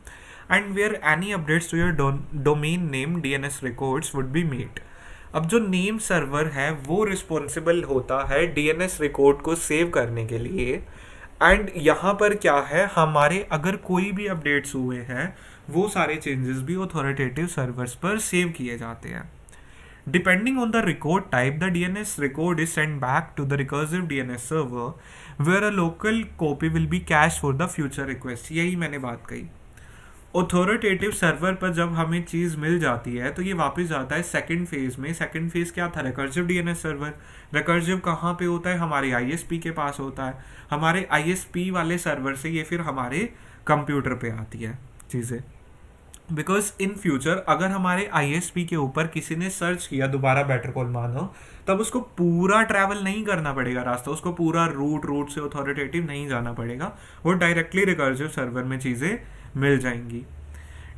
and where any updates to your domain name DNS records would be made. अब जो name server है वो responsible होता है DNS record को save करने के लिए। एंड यहाँ पर क्या है, हमारे अगर कोई भी अपडेट्स हुए हैं वो सारे चेंजेस भी ऑथोरिटेटिव सर्वर्स पर सेव किए जाते हैं। Depending on the record type, the DNS record is sent back to the recursive DNS server where a local copy will be cached for the future request. यही मैंने बात कही। Authoritative server पर जब हमें चीज़ मिल जाती है तो ये वापस जाता है सेकंड फेज में। सेकंड फेज क्या था? Recursive DNS server. रिकर्सिव कहाँ पे होता है? हमारे आईएसपी के पास होता है। हमारे आईएसपी वाले सर्वर से ये फिर हमारे कंप्यूटर पे आती है चीज़ें। बिकॉज इन फ्यूचर अगर हमारे आईएसपी के ऊपर किसी ने सर्च किया दोबारा बेटर कॉल मानो, तब उसको पूरा ट्रैवल नहीं करना पड़ेगा रास्ता, उसको पूरा रूट से ऑथोरिटेटिव नहीं जाना पड़ेगा, वो डायरेक्टली रिकर्सिव सर्वर में चीज़ें मिल जाएंगी।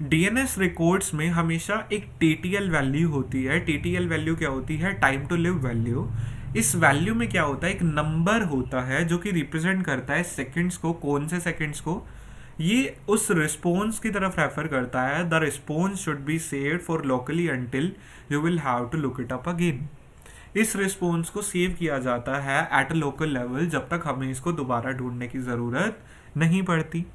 डीएनएस रिकॉर्ड्स में हमेशा एक टीटीएल वैल्यू होती है। टीटीएल वैल्यू क्या होती है? Time to live value. इस वैल्यू में क्या होता है? एक नंबर होता है जो कि रिप्रेजेंट करता है सेकंड्स को। कौन से सेकंड्स को? ये उस रिस्पॉन्स की तरफ रेफर करता है। The response should be saved for locally until you will have to look it up again. इस रिस्पॉन्स को सेव किया जाता है एट अ लोकल लेवल जब तक हमें इसको दोबारा ढूंढने की ज़रूरत नहीं पड़ती।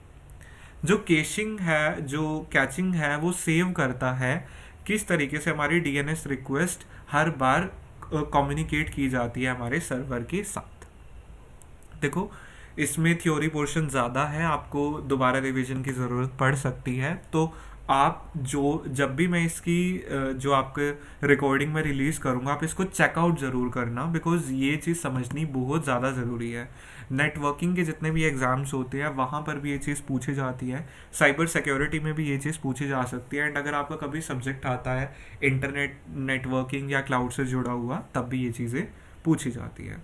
जो कैशिंग है, जो कैचिंग है, वो सेव करता है किस तरीके से हमारी डीएनएस रिक्वेस्ट हर बार कम्युनिकेट की जाती है हमारे सर्वर के साथ। देखो, इसमें थ्योरी पोर्शन ज़्यादा है, आपको दोबारा रिवीजन की ज़रूरत पड़ सकती है। तो आप जब भी मैं इसकी जो आपके रिकॉर्डिंग में रिलीज़ करूँगा, आप इसको चेकआउट ज़रूर करना, बिकॉज ये चीज़ समझनी बहुत ज़्यादा ज़रूरी है। नेटवर्किंग के जितने भी एग्ज़ाम्स होते हैं वहाँ पर भी ये चीज़ पूछी जाती है। साइबर सिक्योरिटी में भी ये चीज़ पूछी जा सकती है। एंड अगर आपका कभी सब्जेक्ट आता है इंटरनेट नेटवर्किंग या क्लाउड से जुड़ा हुआ, तब भी ये चीज़ें पूछी जाती है।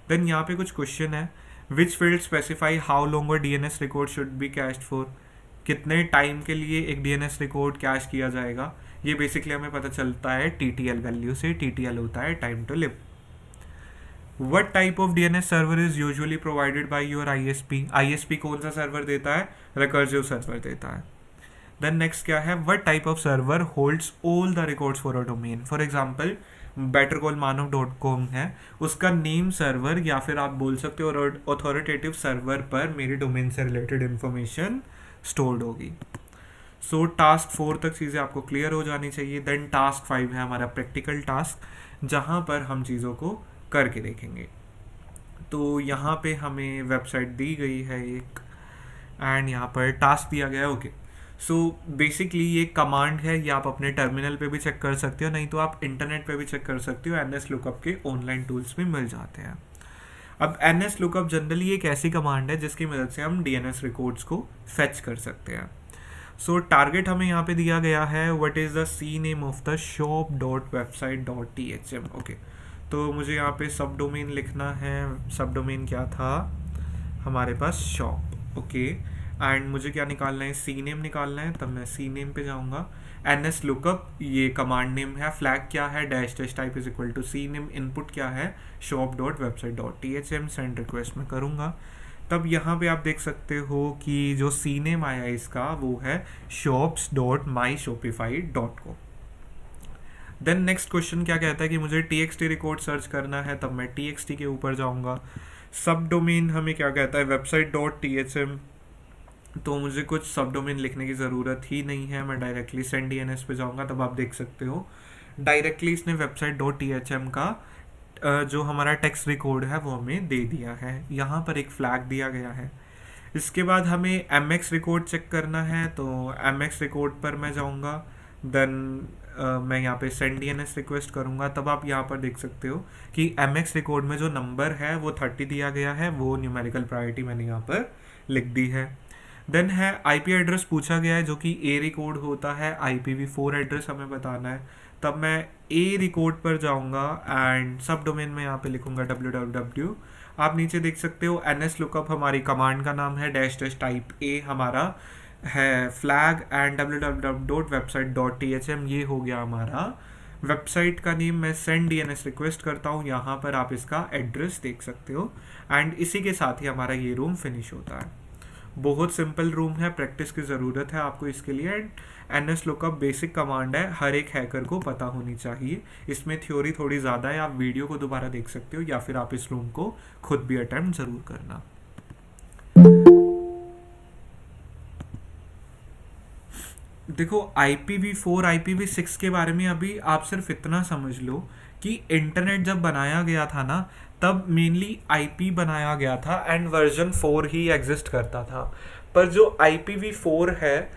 देन यहाँ पे कुछ क्वेश्चन है। Which field specify how long a DNS record should be cached for? कितने टाइम के लिए एक डीएनएस रिकॉर्ड कैश किया जाएगा? ये बेसिकली हमें पता चलता है टीटीएल वैल्यू से। टीटीएल होता है time to live. What type of DNS server is usually provided by your ISP? ISP कौन सा सर्वर देता है? रिकर्सिव सर्वर देता है। देन नेक्स्ट क्या है? What type of server holds all the records for a domain? For example bettercallmanav.com है, उसका नेम सर्वर या फिर आप बोल सकते हो ऑथोरिटेटिव सर्वर पर मेरे डोमेन से रिलेटेड इंफॉर्मेशन स्टोर्ड होगी। सो टास्क 4 तक चीज़ें आपको क्लियर हो जानी चाहिए। देन टास्क 5 है हमारा प्रैक्टिकल टास्क, जहाँ पर हम चीज़ों को करके देखेंगे। तो यहाँ पे हमें वेबसाइट दी गई है एक, एंड यहाँ पर टास्क दिया गया है। ओके, सो बेसिकली ये कमांड है, ये आप अपने टर्मिनल पे भी चेक कर सकते हो, नहीं तो आप इंटरनेट पे भी चेक कर सकते हो। NS लुकअप के ऑनलाइन टूल्स में मिल जाते हैं। अब NS लुकअप जनरली एक ऐसी कमांड है जिसकी मदद से हम DNS रिकॉर्ड्स को फेच कर सकते हैं। सो टारगेट हमें यहाँ पे दिया गया है, what is the C name of the shop.website.thm। Okay, तो मुझे यहाँ पे सब डोमेन लिखना है। सब डोमेन क्या था हमारे पास? शॉप। ओके, एंड मुझे क्या निकालना है? सी नेम निकालना है। तब मैं सी नेम पे जाऊँगा। NS लुकअप ये कमांड नेम है। फ्लैग क्या है? Dash dash type is equal to C name. Input क्या है? shop.website.thm। सेंड रिक्वेस्ट में करूँगा। तब यहाँ पे आप देख सकते हो कि जो सी नेम आया इसका वो है shops.myshopify.com। देन नेक्स्ट क्वेश्चन क्या कहता है कि मुझे txt रिकॉर्ड सर्च करना है, तब मैं txt के ऊपर जाऊँगा। सब डोमेन हमें क्या कहता है? website.thm। तो मुझे कुछ सब डोमेन लिखने की ज़रूरत ही नहीं है, मैं डायरेक्टली सेंड DNS पे जाऊँगा। तब आप देख सकते हो डायरेक्टली इसने website.thm का जो हमारा टेक्स्ट रिकॉर्ड है वो हमें दे दिया है, यहाँ पर एक फ्लैग दिया गया है। इसके बाद हमें एम एक्स रिकॉर्ड चेक करना है, तो एम एक्स रिकॉर्ड पर मैं जाऊँगा, देन मैं यहाँ पे सेंड DNS रिक्वेस्ट करूँगा। तब आप यहाँ पर देख सकते हो कि एम एक्स रिकॉर्ड में जो नंबर है वो 30 दिया गया है, वो न्यूमेरिकल प्रायोरिटी मैंने यहाँ पर लिख दी है। देन है IP एड्रेस पूछा गया है, जो कि A रिकॉर्ड होता है, IPv4 एड्रेस हमें बताना है। तब मैं A रिकॉर्ड पर जाऊँगा एंड सब डोमेन में यहाँ पे लिखूँगा www। आप नीचे देख सकते हो NS लुकअप हमारी कमांड का नाम है, -- टाइप A हमारा है फ्लैग, एंड www.website.thm ये हो गया हमारा वेबसाइट का नेम। मैं सेंड DNS रिक्वेस्ट करता हूँ, यहाँ पर आप इसका एड्रेस देख सकते हो, एंड इसी के साथ ही हमारा ये रूम फिनिश होता है। बहुत सिंपल रूम है, प्रैक्टिस की ज़रूरत है आपको इसके लिए। And NS lookup basic command है, हर एक हैकर को पता होनी चाहिए। इसमें थ्योरी थोड़ी ज़्यादा है, आप वीडियो को दोबारा देख सकते हो या फिर आप इस रूम को खुद भी अटेम्प्ट ज़रूर करना। देखो IPv4 IPv6 के बारे में अभी आप सिर्फ इतना समझ लो कि इंटरनेट जब बनाया गया था ना, तब मेनली IP बनाया गया था एंड वर्जन 4 ही एग्जिस्ट करता था। पर जो IPv4 है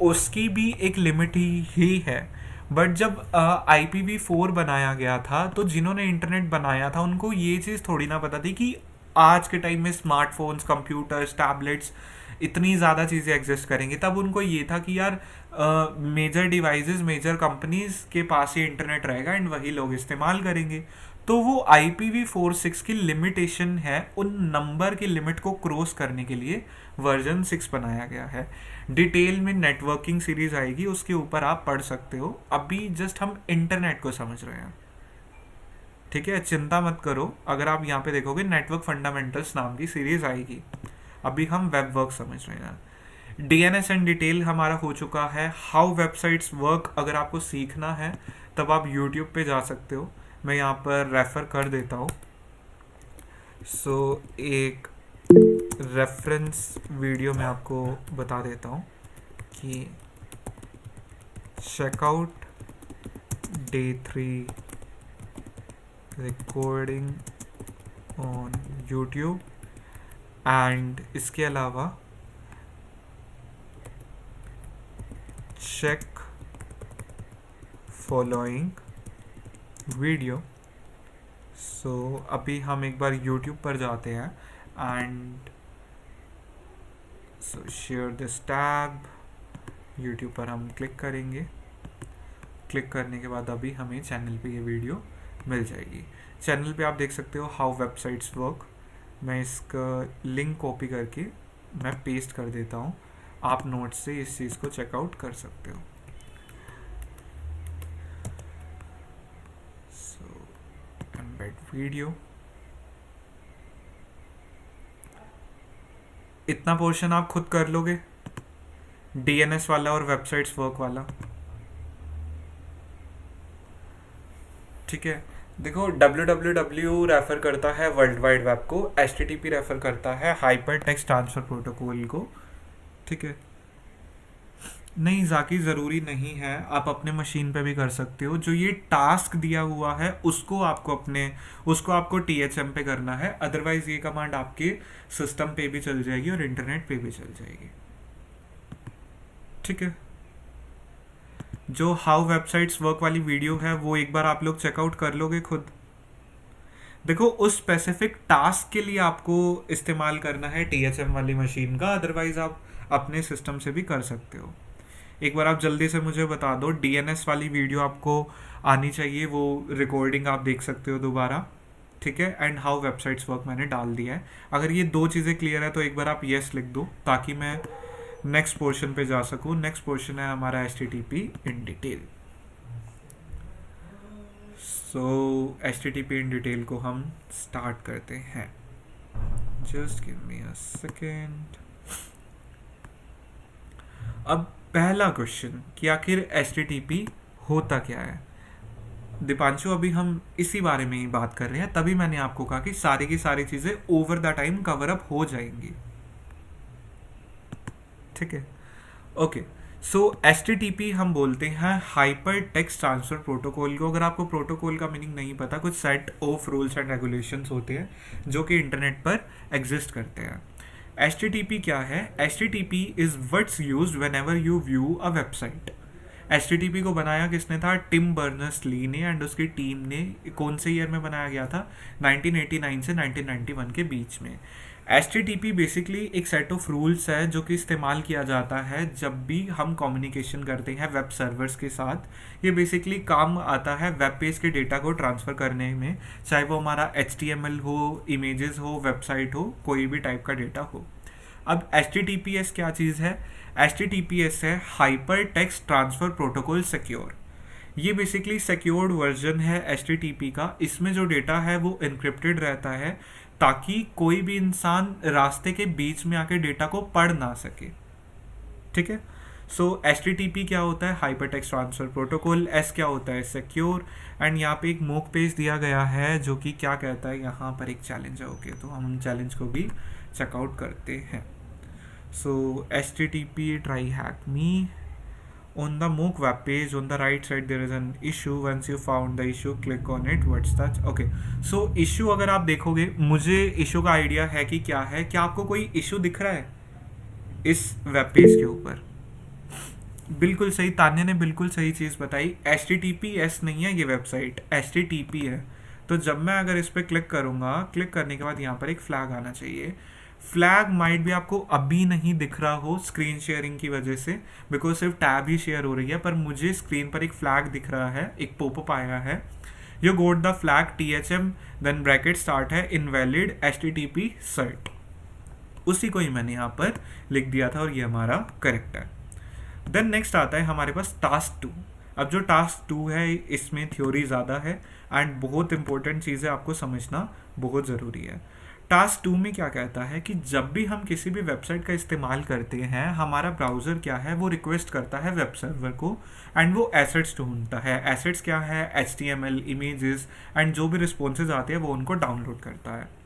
उसकी भी एक लिमिट ही है। बट जब IPv4 बनाया गया था, तो जिन्होंने इंटरनेट बनाया था उनको ये चीज़ थोड़ी ना पता थी कि आज के टाइम में स्मार्टफोन्स, कंप्यूटर्स, टैबलेट्स, इतनी ज़्यादा चीज़ें एग्जिस्ट करेंगी। तब उनको ये था कि यार मेजर डिवाइसेस, मेजर कंपनीज के पास ही इंटरनेट रहेगा एंड वही लोग इस्तेमाल करेंगे। तो वो IPv4 की लिमिटेशन है, उन नंबर की लिमिट को क्रॉस करने के लिए वर्जन 6 बनाया गया है। डिटेल में नेटवर्किंग सीरीज आएगी, उसके ऊपर आप पढ़ सकते हो। अभी जस्ट हम इंटरनेट को समझ रहे हैं, ठीक है, चिंता मत करो। अगर आप यहाँ पे देखोगे नेटवर्क फंडामेंटल्स नाम की सीरीज आएगी। अभी हम वेब वर्क समझ रहे हैं। DNS एंड डिटेल हमारा हो चुका है। हाउ वेबसाइट्स वर्क अगर आपको सीखना है तब आप YouTube पे जा सकते हो, मैं यहाँ पर रेफर कर देता हूँ। सो एक रेफरेंस वीडियो मैं आपको बता देता हूँ कि checkout Day 3 recording on YouTube, and इसके अलावा चेक फॉलोइंग वीडियो। सो अभी हम एक बार YouTube पर जाते हैं and so share this tab, YouTube पर हम क्लिक करेंगे। क्लिक करने के बाद अभी हमें चैनल पे ये वीडियो मिल जाएगी। चैनल पे आप देख सकते हो हाउ वेबसाइट्स वर्क। मैं इसका लिंक कॉपी करके मैं पेस्ट कर देता हूँ, आप नोट से इस चीज़ को चेकआउट कर सकते हो। सो एम्बेड वीडियो, इतना पोर्शन आप खुद कर लोगे, DNS वाला और वेबसाइट्स वर्क वाला, ठीक है। देखो www रेफर करता है वर्ल्ड वाइड वेब को, HTTP रेफर करता है हाइपर टेक्स्ट ट्रांसफर प्रोटोकॉल को, ठीक है। नहीं जाकी ज़रूरी नहीं है, आप अपने मशीन पे भी कर सकते हो। जो ये टास्क दिया हुआ है उसको आपको THM पे करना है, अदरवाइज ये कमांड आपके सिस्टम पे भी चल जाएगी और इंटरनेट पे भी चल जाएगी, ठीक है। जो हाउ वेबसाइट्स वर्क वाली वीडियो है वो एक बार आप लोग चेकआउट कर लोगे खुद। देखो उस स्पेसिफिक टास्क के लिए आपको इस्तेमाल करना है THM वाली मशीन का, अदरवाइज आप अपने सिस्टम से भी कर सकते हो। एक बार आप जल्दी से मुझे बता दो, DNS वाली वीडियो आपको आनी चाहिए, वो रिकॉर्डिंग आप देख सकते हो दोबारा, ठीक है। एंड हाउ वेबसाइट्स वर्क मैंने डाल दिया है। अगर ये दो चीज़ें क्लियर है तो एक बार आप यस लिख दो ताकि मैं नेक्स्ट पोर्शन पे जा सकूँ। नेक्स्ट पोर्शन है हमारा HTTP in detail. So HTTP in detail को हम स्टार्ट करते हैं। Just give me a second. अब पहला क्वेश्चन कि आखिर HTTP होता क्या है। दीपांशु अभी हम इसी बारे में ही बात कर रहे हैं, तभी मैंने आपको कहा कि सारी की सारी चीज़ें over the time cover up हो जाएंगी, ठीक है। ओके, सो HTTP हम बोलते हैं हाइपर टेक्स्ट ट्रांसफर प्रोटोकॉल को। अगर आपको प्रोटोकॉल का मीनिंग नहीं पता, कुछ set of rules and regulations होते हैं जो कि इंटरनेट पर एग्जिस्ट करते हैं। HTTP क्या है? HTTP is what's used whenever you view a website. HTTP को बनाया किसने था? टिम बर्नर्स-ली ने एंड उसकी टीम ने। कौन से ईयर में बनाया गया था? 1989 से 1991 के बीच में। HTTP बेसिकली एक सेट ऑफ रूल्स है जो कि इस्तेमाल किया जाता है जब भी हम कम्युनिकेशन करते हैं वेब सर्वर्स के साथ। ये बेसिकली काम आता है वेब पेज के डेटा को ट्रांसफ़र करने में, चाहे वो हमारा HTML हो, इमेजेस हो, वेबसाइट हो, कोई भी टाइप का डेटा हो। अब HTTPS क्या चीज़ है? HTTPS है hyper text transfer protocol secure. ये बेसिकली सिक्योर्ड वर्जन है HTTP का। इसमें जो डेटा है वो इनक्रिप्टेड रहता है ताकि कोई भी इंसान रास्ते के बीच में आके डेटा को पढ़ ना सके। ठीक है। सो HTTP क्या होता है? Hyper text transfer protocol. S क्या होता है? सिक्योर। एंड यहाँ पे एक मॉक पेज दिया गया है जो कि क्या कहता है, यहाँ पर एक चैलेंज है। ओके, तो हम चैलेंज को भी चेकआउट करते हैं। सो HTTP try hack me. On the MOOC web page, on the right side there is an issue. Once you found the issue, click on it. What's that? Okay. So issue अगर आप देखोगे, मुझे issue का idea है कि क्या है। क्या आपको कोई issue दिख रहा है इस वेब पेज के ऊपर? बिल्कुल सही, तान्या ने बिल्कुल सही चीज़ बताई। HTTPS नहीं है ये वेबसाइट, HTTP है। तो जब मैं अगर इस पर क्लिक करूँगा, क्लिक करने के बाद यहाँ पर एक फ्लैग आना चाहिए। फ्लैग माइट भी आपको अभी नहीं दिख रहा हो स्क्रीन शेयरिंग की वजह से, बिकॉज सिर्फ टैब ही शेयर हो रही है, पर मुझे स्क्रीन पर एक फ्लैग दिख रहा है, एक पॉपअप आया है। You got the flag THM then bracket start है इनवैलिड HTTP सर्ट। उसी को ही मैंने यहाँ पर लिख दिया था और ये हमारा करेक्ट है। देन नेक्स्ट आता है हमारे पास टास्क 2। अब जो टास्क 2 है इसमें थ्योरी ज़्यादा है एंड बहुत इंपॉर्टेंट चीज़ें आपको समझना बहुत ज़रूरी है। टास्क 2 में क्या कहता है कि जब भी हम किसी भी वेबसाइट का इस्तेमाल करते हैं, हमारा ब्राउज़र क्या है, वो रिक्वेस्ट करता है वेब सर्वर को एंड वो एसेट्स ढूंढता है। एसेट्स क्या है? HTML, इमेजेस एंड जो भी रिस्पॉन्सेज आते हैं वो उनको डाउनलोड करता है।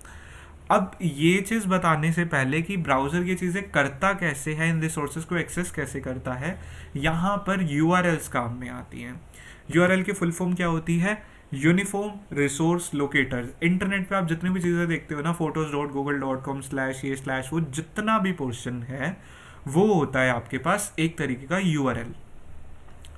अब ये चीज़ बताने से पहले कि ब्राउज़र ये चीज़ें करता कैसे है, इन रिसोर्सेज को एक्सेस कैसे करता है, यहाँ पर URLs काम में आती हैं। URL की फुल फॉर्म क्या होती है? Uniform resource locator. इंटरनेट पे आप जितनी भी चीज़ें देखते हो ना, photos.google.com/ये/ वो जितना भी पोर्शन है वो होता है आपके पास एक तरीके का URL।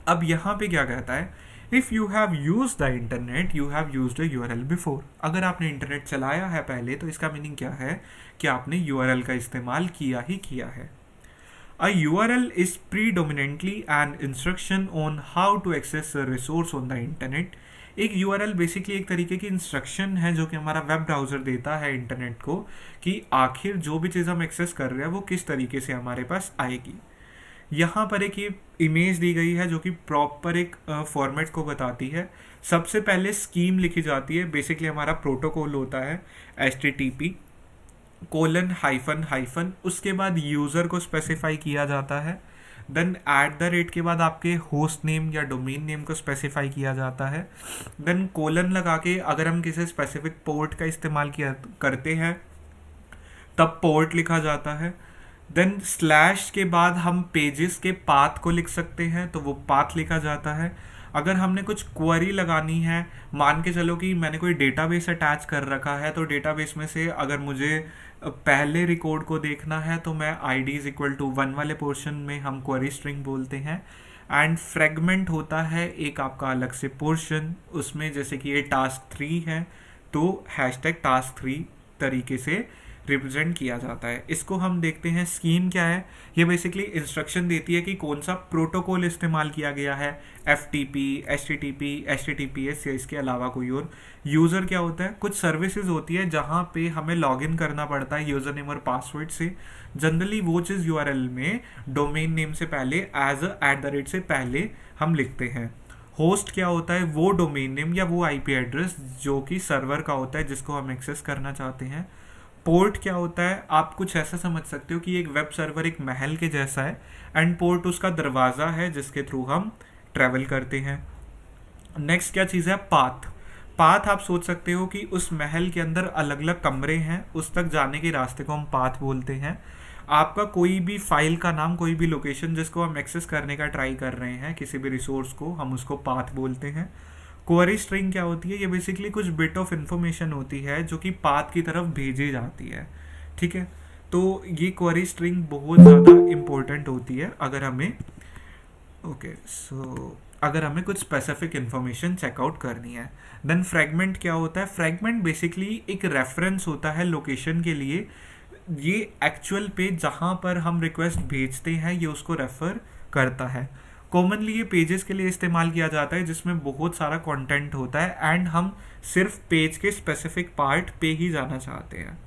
अब यहाँ पे क्या कहता है? If you have use the internet you have used a URL before. अगर आपने इंटरनेट चलाया है पहले तो इसका मीनिंग क्या है कि आपने URL का इस्तेमाल किया ही किया है। A URL is predominantly an instruction on how to access a resource on the internet। एक URL बेसिकली एक तरीके की इंस्ट्रक्शन है जो कि हमारा वेब ब्राउज़र देता है इंटरनेट को कि आखिर जो भी चीज़ हम एक्सेस कर रहे हैं वो किस तरीके से हमारे पास आएगी। यहाँ पर एक ये इमेज दी गई है जो कि प्रॉपर एक फॉर्मेट को बताती है। सबसे पहले स्कीम लिखी जाती है, बेसिकली हमारा प्रोटोकॉल होता है HTTP:// उसके बाद यूज़र को स्पेसिफाई किया जाता है। देन @ के बाद आपके होस्ट नेम या डोमेन नेम को स्पेसिफाई किया जाता है। देन कोलन लगा के अगर हम किसी स्पेसिफिक पोर्ट का इस्तेमाल करते हैं तब पोर्ट लिखा जाता है। देन स्लैश के बाद हम पेजेस के पाथ को लिख सकते हैं तो वो पाथ लिखा जाता है। अगर हमने कुछ क्वेरी लगानी है, मान के चलो कि मैंने कोई डेटाबेस अटैच कर रखा है, तो डेटाबेस में से अगर मुझे पहले रिकॉर्ड को देखना है तो मैं ID = 1 वाले पोर्शन में हम क्वेरी स्ट्रिंग बोलते हैं। एंड फ्रेगमेंट होता है एक आपका अलग से पोर्शन, उसमें जैसे कि ये टास्क 3 है तो #task3 तरीके से रिप्रेजेंट किया जाता है। इसको हम देखते हैं स्कीम क्या है। ये बेसिकली इंस्ट्रक्शन देती है कि कौन सा प्रोटोकॉल इस्तेमाल किया गया है, FTP, HTTP, HTTPS या इसके अलावा कोई और। यूज़र क्या होता है? कुछ सर्विसेज होती है जहाँ पे हमें लॉगिन करना पड़ता है यूज़र नेम और पासवर्ड से। जनरली वो चीज़ URL में डोमेन नेम से पहले @ से पहले हम लिखते हैं। होस्ट क्या होता है? वो डोमेन नेम या वो IP एड्रेस जो कि सर्वर का होता है जिसको हम एक्सेस करना चाहते हैं। पोर्ट क्या होता है? आप कुछ ऐसा समझ सकते हो कि एक वेब सर्वर एक महल के जैसा है एंड पोर्ट उसका दरवाज़ा है जिसके थ्रू हम ट्रैवल करते हैं। नेक्स्ट क्या चीज़ है? पाथ। पाथ आप सोच सकते हो कि उस महल के अंदर अलग अलग कमरे हैं, उस तक जाने के रास्ते को हम पाथ बोलते हैं। आपका कोई भी फाइल का नाम, कोई भी लोकेशन जिसको हम एक्सेस करने का ट्राई कर रहे हैं किसी भी रिसोर्स को, हम उसको पाथ बोलते हैं। क्वेरी स्ट्रिंग क्या होती है? ये बेसिकली कुछ बिट ऑफ इंफॉर्मेशन होती है जो कि पाथ की तरफ भेजी जाती है, ठीक है। तो ये क्वेरी स्ट्रिंग बहुत ज़्यादा इम्पोर्टेंट होती है अगर हमें अगर हमें कुछ स्पेसिफिक इंफॉर्मेशन चेकआउट करनी है। देन फ्रैगमेंट क्या होता है? फ्रैगमेंट बेसिकली एक रेफरेंस होता है लोकेशन के लिए। ये एक्चुअल पेज जहाँ पर हम रिक्वेस्ट भेजते हैं ये उसको रेफर करता है। कॉमनली ये पेजेस के लिए इस्तेमाल किया जाता है जिसमें बहुत सारा कंटेंट होता है एंड हम सिर्फ पेज के स्पेसिफिक पार्ट पे ही जाना चाहते हैं।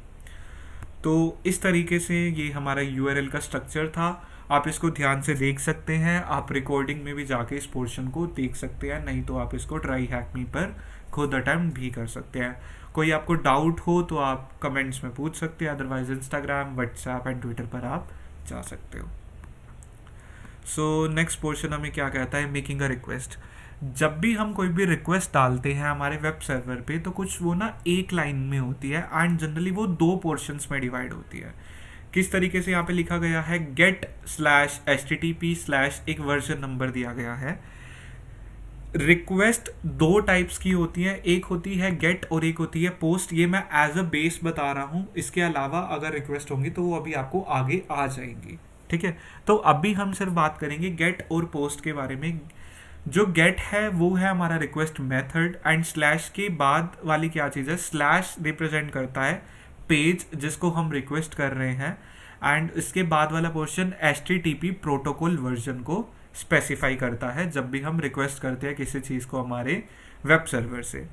तो इस तरीके से ये हमारा यूआरएल का स्ट्रक्चर था। आप इसको ध्यान से देख सकते हैं, आप रिकॉर्डिंग में भी जाके इस पोर्शन को देख सकते हैं, नहीं तो आप इसको ट्राई हैक मी पर खुद अटेम्प्ट भी कर सकते हैं। कोई आपको डाउट हो तो आप कमेंट्स में पूछ सकते हैं, otherwise Instagram, WhatsApp and Twitter पर आप जा सकते हो। सो नेक्स्ट पोर्शन हमें क्या कहता है? Making a request. जब भी हम कोई भी रिक्वेस्ट डालते हैं हमारे वेब सर्वर पे तो कुछ वो ना एक लाइन में होती है एंड जनरली वो दो पोर्शंस में डिवाइड होती है। किस तरीके से यहाँ पे लिखा गया है? get/http/ एक वर्जन नंबर दिया गया है। रिक्वेस्ट दो टाइप्स की होती है, एक होती है गेट और एक होती है पोस्ट। ये मैं एज अ बेस बता रहा हूँ, इसके अलावा अगर रिक्वेस्ट होंगी तो वो अभी आपको आगे आ जाएंगी, ठीक है। तो अभी हम सिर्फ बात करेंगे गेट और पोस्ट के बारे में। जो गेट है वो है हमारा रिक्वेस्ट मेथड एंड स्लैश के बाद वाली क्या चीज़ है? स्लैश रिप्रेजेंट करता है पेज जिसको हम रिक्वेस्ट कर रहे हैं एंड इसके बाद वाला पोर्शन HTTP प्रोटोकॉल वर्जन को स्पेसिफाई करता है जब भी हम रिक्वेस्ट करते हैं किसी चीज़ को हमारे वेब सर्वर से।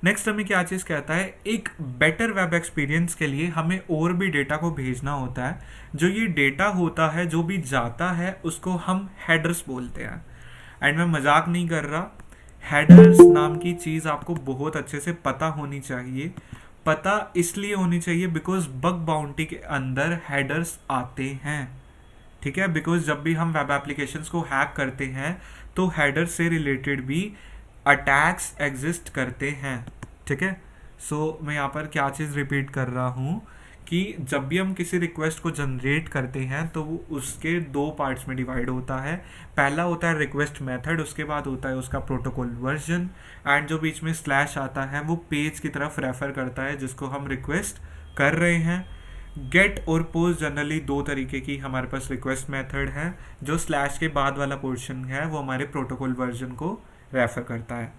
नेक्स्ट हमें क्या चीज़ कहता है? एक बेटर वेब एक्सपीरियंस के लिए हमें और भी डेटा को भेजना होता है। जो ये डेटा होता है, जो भी जाता है, उसको हम हेडर्स बोलते हैं। एंड मैं मजाक नहीं कर रहा, हेडर्स नाम की चीज़ आपको बहुत अच्छे से पता होनी चाहिए। पता इसलिए होनी चाहिए बिकॉज बग बाउंटी के अंदर हेडर्स आते हैं, ठीक है। बिकॉज जब भी हम वेब एप्लीकेशंस को हैक करते हैं तो हेडर से रिलेटेड भी अटैक्स एग्जिस्ट करते हैं, ठीक है। सो मैं यहाँ पर क्या चीज़ रिपीट कर रहा हूँ कि जब भी हम किसी रिक्वेस्ट को जनरेट करते हैं तो वो उसके दो पार्ट्स में डिवाइड होता है। पहला होता है रिक्वेस्ट मेथड, उसके बाद होता है उसका प्रोटोकॉल वर्जन एंड जो बीच में स्लैश आता है वो पेज की तरफ रेफर करता है जिसको हम रिक्वेस्ट कर रहे हैं। गेट और पोस्ट जनरली दो तरीके की हमारे पास रिक्वेस्ट मेथड है। जो स्लैश के बाद वाला पोर्शन है वो हमारे प्रोटोकॉल वर्जन को रेफर करता है।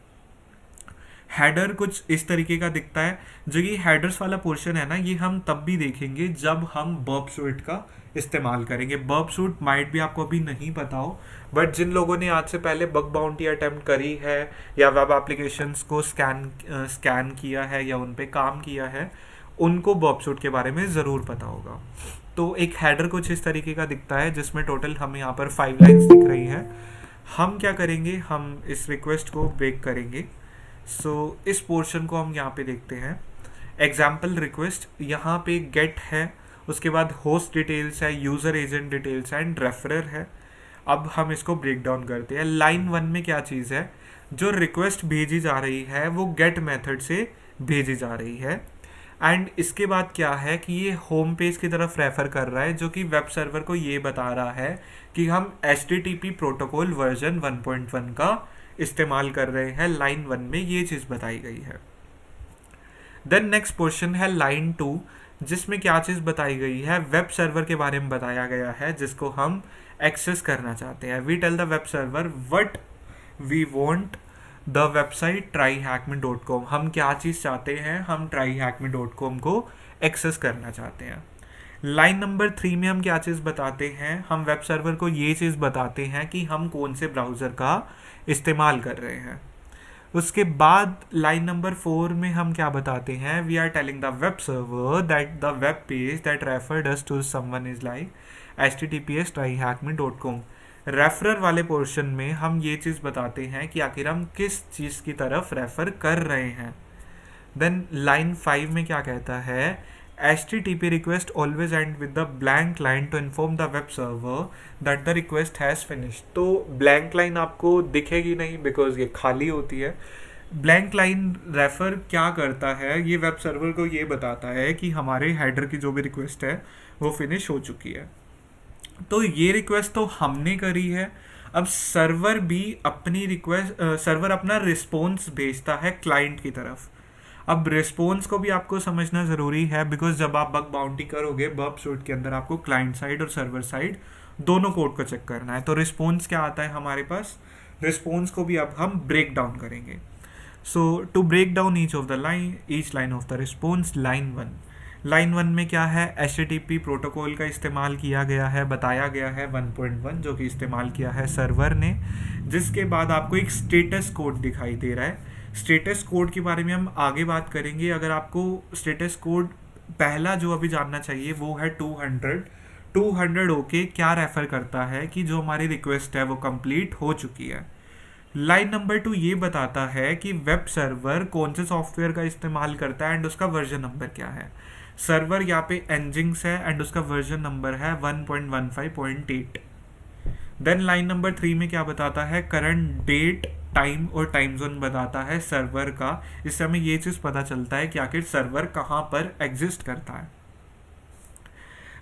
हेडर कुछ इस तरीके का दिखता है। जो ये हेडर्स वाला पोर्शन है ना, ये हम तब भी देखेंगे जब हम बर्ब सूट का इस्तेमाल करेंगे। बर्ब सूट माइट भी आपको अभी नहीं पता हो, बट जिन लोगों ने आज से पहले बग बाउंटी अटेम्प्ट करी है या वेब एप्लीकेशंस को स्कैन किया है या उन पे काम किया है, उनको बर्ब सूट के बारे में ज़रूर पता होगा। तो एक हेडर कुछ इस तरीके का दिखता है जिसमें टोटल हमें यहाँ पर 5 लाइन्स दिख रही है। हम क्या करेंगे? हम इस रिक्वेस्ट को ब्रेक करेंगे। सो इस पोर्शन को हम यहाँ पे देखते हैं। एग्जाम्पल रिक्वेस्ट, यहाँ पे गेट है, उसके बाद होस्ट डिटेल्स है, यूज़र एजेंट डिटेल्स है एंड रेफरर है। अब हम इसको ब्रेक डाउन करते हैं। लाइन 1 में क्या चीज़ है? जो रिक्वेस्ट भेजी जा रही है वो गेट मेथड से भेजी जा रही है एंड इसके बाद क्या है कि ये होम पेज की तरफ रेफर कर रहा है जो कि वेब सर्वर को ये बता रहा है कि हम HTTP प्रोटोकॉल वर्जन 1.1 का इस्तेमाल कर रहे हैं। लाइन 1 में ये चीज़ बताई गई है। देन नेक्स्ट पोर्शन है लाइन 2, जिसमें क्या चीज़ बताई गई है? वेब सर्वर के बारे में बताया गया है जिसको हम एक्सेस करना चाहते हैं। We tell the web server what we want the website tryhackme.com। हम क्या चीज़ चाहते हैं? हम tryhackme.com को एक्सेस करना चाहते हैं। लाइन नंबर 3 में हम क्या चीज़ बताते हैं? हम वेब सर्वर को ये चीज़ बताते हैं कि हम कौन से ब्राउज़र का इस्तेमाल कर रहे हैं। उसके बाद लाइन नंबर 4 में हम क्या बताते हैं? We are telling the web server that the web page that referred us to someone is like https tryhackme.com। Referrer वाले पोर्शन में हम ये चीज़ बताते हैं कि आखिर हम किस चीज़ की तरफ रेफर कर रहे हैं। देन लाइन 5 में क्या कहता है? HTTP request always end with the blank line to inform the web server that the request has finished। तो blank line आपको दिखेगी नहीं बिकॉज ये खाली होती है। ब्लैंक लाइन रेफर क्या करता है, ये वेब सर्वर को ये बताता है कि हमारे हेडर की जो भी रिक्वेस्ट है वो फिनिश हो चुकी है। तो ये रिक्वेस्ट तो हमने करी है। अब सर्वर भी अपनी रिक्वेस्ट, सर्वर अपना रिस्पॉन्स भेजता है क्लाइंट की तरफ। अब रिस्पॉन्स को भी आपको समझना ज़रूरी है, बिकॉज जब आप बग बाउंटी करोगे बग सूट के अंदर आपको क्लाइंट साइड और सर्वर साइड दोनों कोड को चेक करना है। तो रिस्पॉन्स क्या आता है हमारे पास, रिस्पॉन्स को भी अब हम ब्रेक डाउन करेंगे। So to break down each line of the response, line one में क्या है, HTTP प्रोटोकॉल का इस्तेमाल किया गया है, बताया गया है 1.1 जो कि इस्तेमाल किया है सर्वर ने। जिसके बाद आपको एक स्टेटस कोड दिखाई दे रहा है। स्टेटस कोड के बारे में हम आगे बात करेंगे। अगर आपको स्टेटस कोड पहला जो अभी जानना चाहिए वो है 200 ओके क्या रेफर करता है कि जो हमारी रिक्वेस्ट है वो कंप्लीट हो चुकी है। लाइन नंबर 2 ये बताता है कि वेब सर्वर कौन से सॉफ्टवेयर का इस्तेमाल करता है एंड उसका वर्जन नंबर क्या है। सर्वर यहाँ पे एनजिंग्स है एंड उसका वर्जन नंबर है 1.15.8। देन लाइन नंबर 3 में क्या बताता है, करंट डेट, टाइम और टाइम जोन बताता है सर्वर का। इससे हमें ये चीज़ पता चलता है कि आखिर सर्वर कहाँ पर एग्जिस्ट करता है।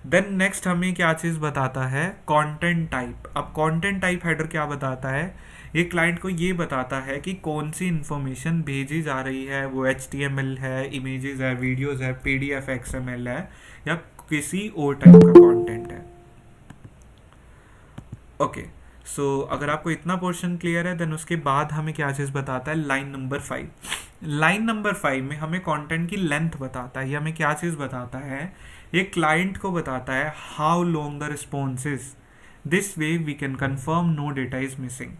देन नेक्स्ट हमें क्या चीज़ बताता है, कंटेंट टाइप। अब कंटेंट टाइप हेडर क्या बताता है, ये क्लाइंट को ये बताता है कि कौन सी इंफॉर्मेशन भेजी जा रही है, वो HTML है, इमेजेस है, वीडियोस है, PDF XML है या किसी और टाइप का कंटेंट है। ओके, सो अगर आपको इतना पोर्शन क्लियर है देन उसके बाद हमें क्या चीज़ बताता है, लाइन नंबर 5। लाइन नंबर 5 में हमें कंटेंट की लेंथ बताता है। ये हमें क्या चीज़ बताता है, ये क्लाइंट को बताता है how long the response is, this way we can confirm no data is missing.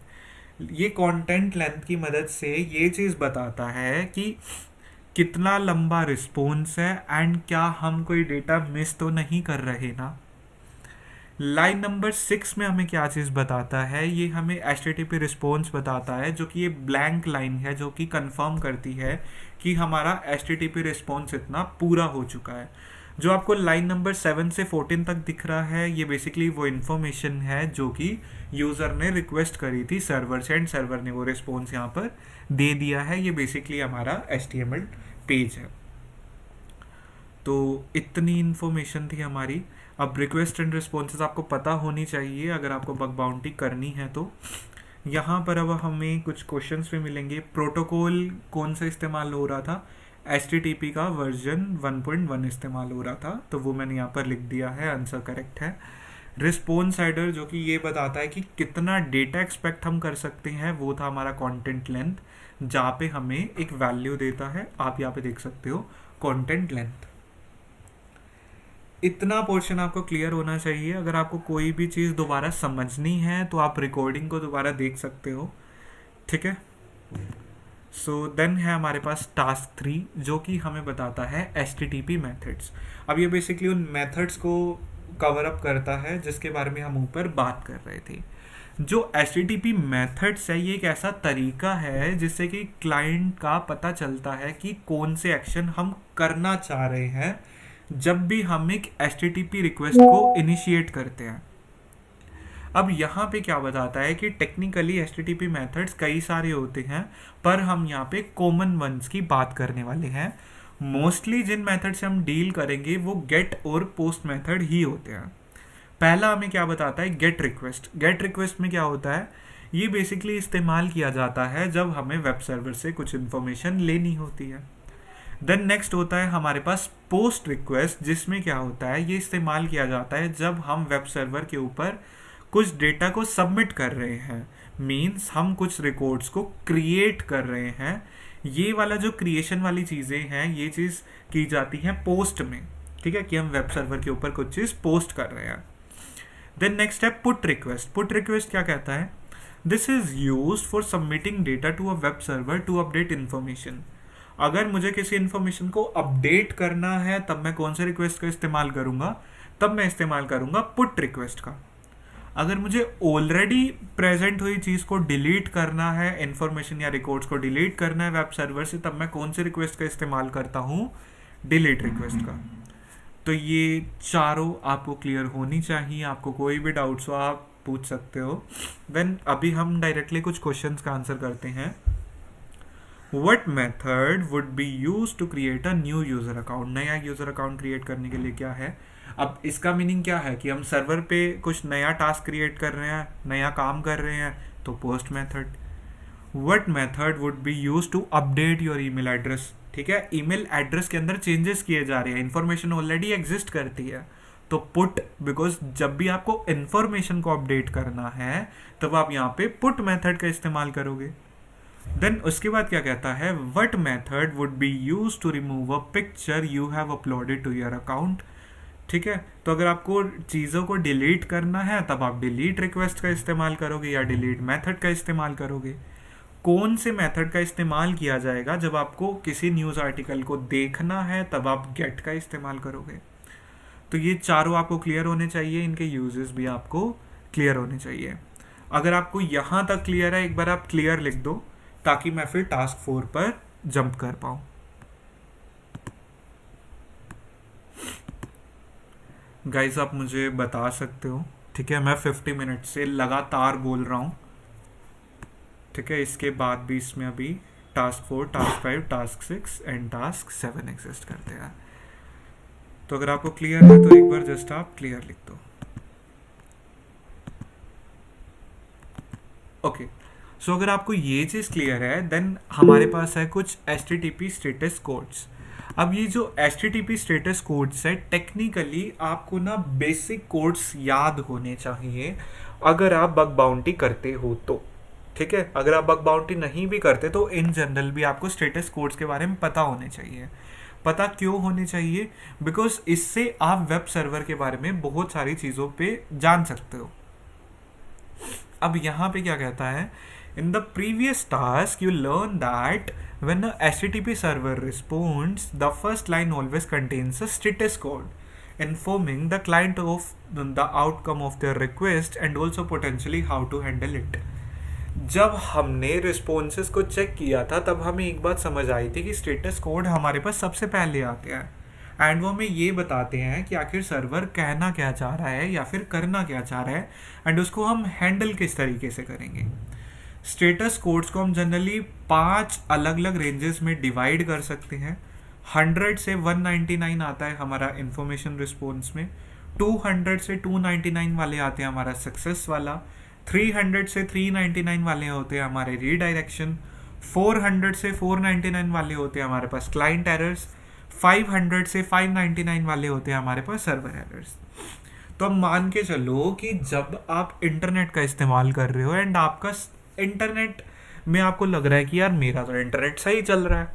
ये कंटेंट लेंथ की मदद से ये चीज़ बताता है कि कितना लंबा रिस्पॉन्स है एंड क्या हम कोई डेटा मिस तो नहीं कर रहे ना। लाइन नंबर 6 में हमें क्या चीज़ बताता है, ये हमें HTTP रिस्पॉन्स बताता है, जो कि ये ब्लैंक लाइन है जो कि कंफर्म करती है कि हमारा HTTP रिस्पॉन्स इतना पूरा हो चुका है। जो आपको लाइन नंबर 7 से 14 तक दिख रहा है ये बेसिकली वो इन्फॉर्मेशन है जो कि यूज़र ने रिक्वेस्ट करी थी सर्वर से एंड सर्वर ने वो रिस्पॉन्स यहाँ पर दे दिया है। ये बेसिकली हमारा HTML पेज है। तो इतनी इन्फॉर्मेशन थी हमारी। अब रिक्वेस्ट एंड रिस्पॉन्सेज आपको पता होनी चाहिए अगर आपको बग बाउंटी करनी है तो। यहाँ पर अब हमें कुछ क्वेश्चंस भी मिलेंगे। प्रोटोकॉल कौन सा इस्तेमाल हो रहा था, HTTP का वर्जन 1.1 इस्तेमाल हो रहा था, तो वो मैंने यहाँ पर लिख दिया है, आंसर करेक्ट है। रिस्पॉन्स हेडर जो कि ये बताता है कि कितना डेटा एक्सपेक्ट हम कर सकते हैं, वो था हमारा कंटेंट लेंथ, जहाँ पे हमें एक वैल्यू देता है। आप यहाँ पे देख सकते हो कंटेंट लेंथ। इतना पोर्शन आपको क्लियर होना चाहिए। अगर आपको कोई भी चीज़ दोबारा समझनी है तो आप रिकॉर्डिंग को दोबारा देख सकते हो, ठीक है। सो देन है हमारे पास टास्क 3 जो कि हमें बताता है HTTP मेथड्स। अब ये बेसिकली उन मेथड्स को कवर अप करता है जिसके बारे में हम ऊपर बात कर रहे थे। जो HTTP मेथड्स है ये एक ऐसा तरीका है जिससे कि क्लाइंट का पता चलता है कि कौन से एक्शन हम करना चाह रहे हैं जब भी हम एक HTTP रिक्वेस्ट को इनिशिएट करते हैं। अब यहाँ पे क्या बताता है कि टेक्निकली HTTP मेथड्स कई सारे होते हैं, पर हम यहाँ पे कॉमन वंस की बात करने वाले हैं। मोस्टली जिन मेथड से हम डील करेंगे वो गेट और पोस्ट मेथड ही होते हैं। पहला हमें क्या बताता है, गेट रिक्वेस्ट। गेट रिक्वेस्ट में क्या होता है, ये बेसिकली इस्तेमाल किया जाता है जब हमें वेब सर्वर से कुछ इन्फॉर्मेशन लेनी होती है। देन नेक्स्ट होता है हमारे पास पोस्ट रिक्वेस्ट, जिसमें क्या होता है, ये इस्तेमाल किया जाता है जब हम वेब सर्वर के ऊपर कुछ डेटा को सबमिट कर रहे हैं, मींस हम कुछ रिकॉर्ड्स को क्रिएट कर रहे हैं। ये वाला जो क्रिएशन वाली चीज़ें हैं ये चीज़ की जाती है पोस्ट में, ठीक है, कि हम वेब सर्वर के ऊपर कुछ चीज़ पोस्ट कर रहे हैं। देन नेक्स्ट है पुट रिक्वेस्ट। पुट रिक्वेस्ट क्या कहता है, this is use for submitting data to a web server to update information. अगर मुझे किसी इन्फॉर्मेशन को अपडेट करना है तब मैं कौन से रिक्वेस्ट का इस्तेमाल करूंगा, तब मैं इस्तेमाल करूंगा पुट रिक्वेस्ट का। अगर मुझे ऑलरेडी प्रेजेंट हुई चीज़ को डिलीट करना है, इन्फॉर्मेशन या रिकॉर्ड्स को डिलीट करना है वेब सर्वर से, तब मैं कौन से रिक्वेस्ट का इस्तेमाल करता हूँ, डिलीट रिक्वेस्ट का। तो ये चारों आपको क्लियर होनी चाहिए। आपको कोई भी डाउट्स हो आप पूछ सकते हो। देन अभी हम डायरेक्टली कुछ क्वेश्चंस का आंसर करते हैं। What method would be use to create a new user account, नया यूजर अकाउंट क्रिएट करने के लिए क्या है। अब इसका मीनिंग क्या है कि हम सर्वर पे कुछ नया टास्क क्रिएट कर रहे हैं, नया काम कर रहे हैं, तो post method. What method would be use to update your email address, ठीक है, ईमेल एड्रेस के अंदर चेंजेस किए जा रहे हैं, इंफॉर्मेशन ऑलरेडी एग्जिस्ट करती है, तो पुट, बिकॉज जब भी आपको इंफॉर्मेशन को अपडेट करना है तब आप यहाँ पे पुट मेथड का इस्तेमाल करोगे। देन उसके बाद क्या कहता है, what method would be use to remove a picture you have uploaded to your account, ठीक है, तो अगर आपको चीज़ों को डिलीट करना है तब आप डिलीट रिक्वेस्ट का इस्तेमाल करोगे या डिलीट मेथड का इस्तेमाल करोगे। कौन से मेथड का इस्तेमाल किया जाएगा, जब आपको किसी न्यूज़ आर्टिकल को देखना है तब आप गेट का इस्तेमाल करोगे। तो ये चारों आपको क्लियर होने चाहिए, इनके यूजेस भी आपको क्लियर होने चाहिए। अगर आपको यहाँ तक क्लियर है, एक बार आप क्लियर लिख दो ताकि मैं फिर टास्क 4 पर जंप कर पाऊँ। गाइस आप मुझे बता सकते हो, ठीक है, मैं 50 मिनट से लगातार बोल रहा हूँ, ठीक है, इसके बाद भी इसमें अभी task 4, task 5, task 6 and task 7 exist करते हैं। तो अगर आपको क्लियर है तो एक बार जस्ट आप क्लियर लिख दो। ओके, सो अगर आपको ये चीज़ क्लियर है देन हमारे पास है कुछ HTTP स्टेटस कोड्स। अब ये जो HTTP स्टेटस कोड्स है, टेक्निकली आपको ना बेसिक कोड्स याद होने चाहिए अगर आप बग बाउंटी करते हो तो, ठीक है। अगर आप बग बाउंटी नहीं भी करते तो इन जनरल भी आपको स्टेटस कोड्स के बारे में पता होने चाहिए। पता क्यों होने चाहिए, बिकॉज इससे आप वेब सर्वर के बारे में बहुत सारी चीज़ों पे जान सकते हो। अब यहाँ पे क्या कहता है, in the previous task you learn that when a HTTP server responds, the first line always contains a status code informing the client of the outcome of their request and also potentially how to handle it। जब हमने responses को check किया था तब हमें एक बात समझ आई थी कि स्टेटस कोड हमारे पास सबसे पहले आते हैं एंड वो हमें ये बताते हैं कि आखिर सर्वर कहना क्या चाह रहा है या फिर करना क्या चाह रहा है एंड उसको हम हैंडल किस तरीके से करेंगे। स्टेटस कोड्स को हम जनरली 5 अलग अलग रेंजेस में डिवाइड कर सकते हैं। 100 से 199 आता है हमारा इंफॉर्मेशन रिस्पॉन्स में, 200 से 299 वाले आते हैं हमारा सक्सेस वाला, 300 से 399 वाले होते हैं हमारे रीडायरेक्शन, 400 से 499 वाले होते हैं हमारे पास क्लाइंट एरर्स, 500 से 599 वाले होते हैं हमारे पास सर्वर एरर्स। तो अब मान के चलो कि जब आप इंटरनेट का इस्तेमाल कर रहे हो एंड आपका इंटरनेट में आपको लग रहा है कि यार मेरा तो इंटरनेट सही चल रहा है,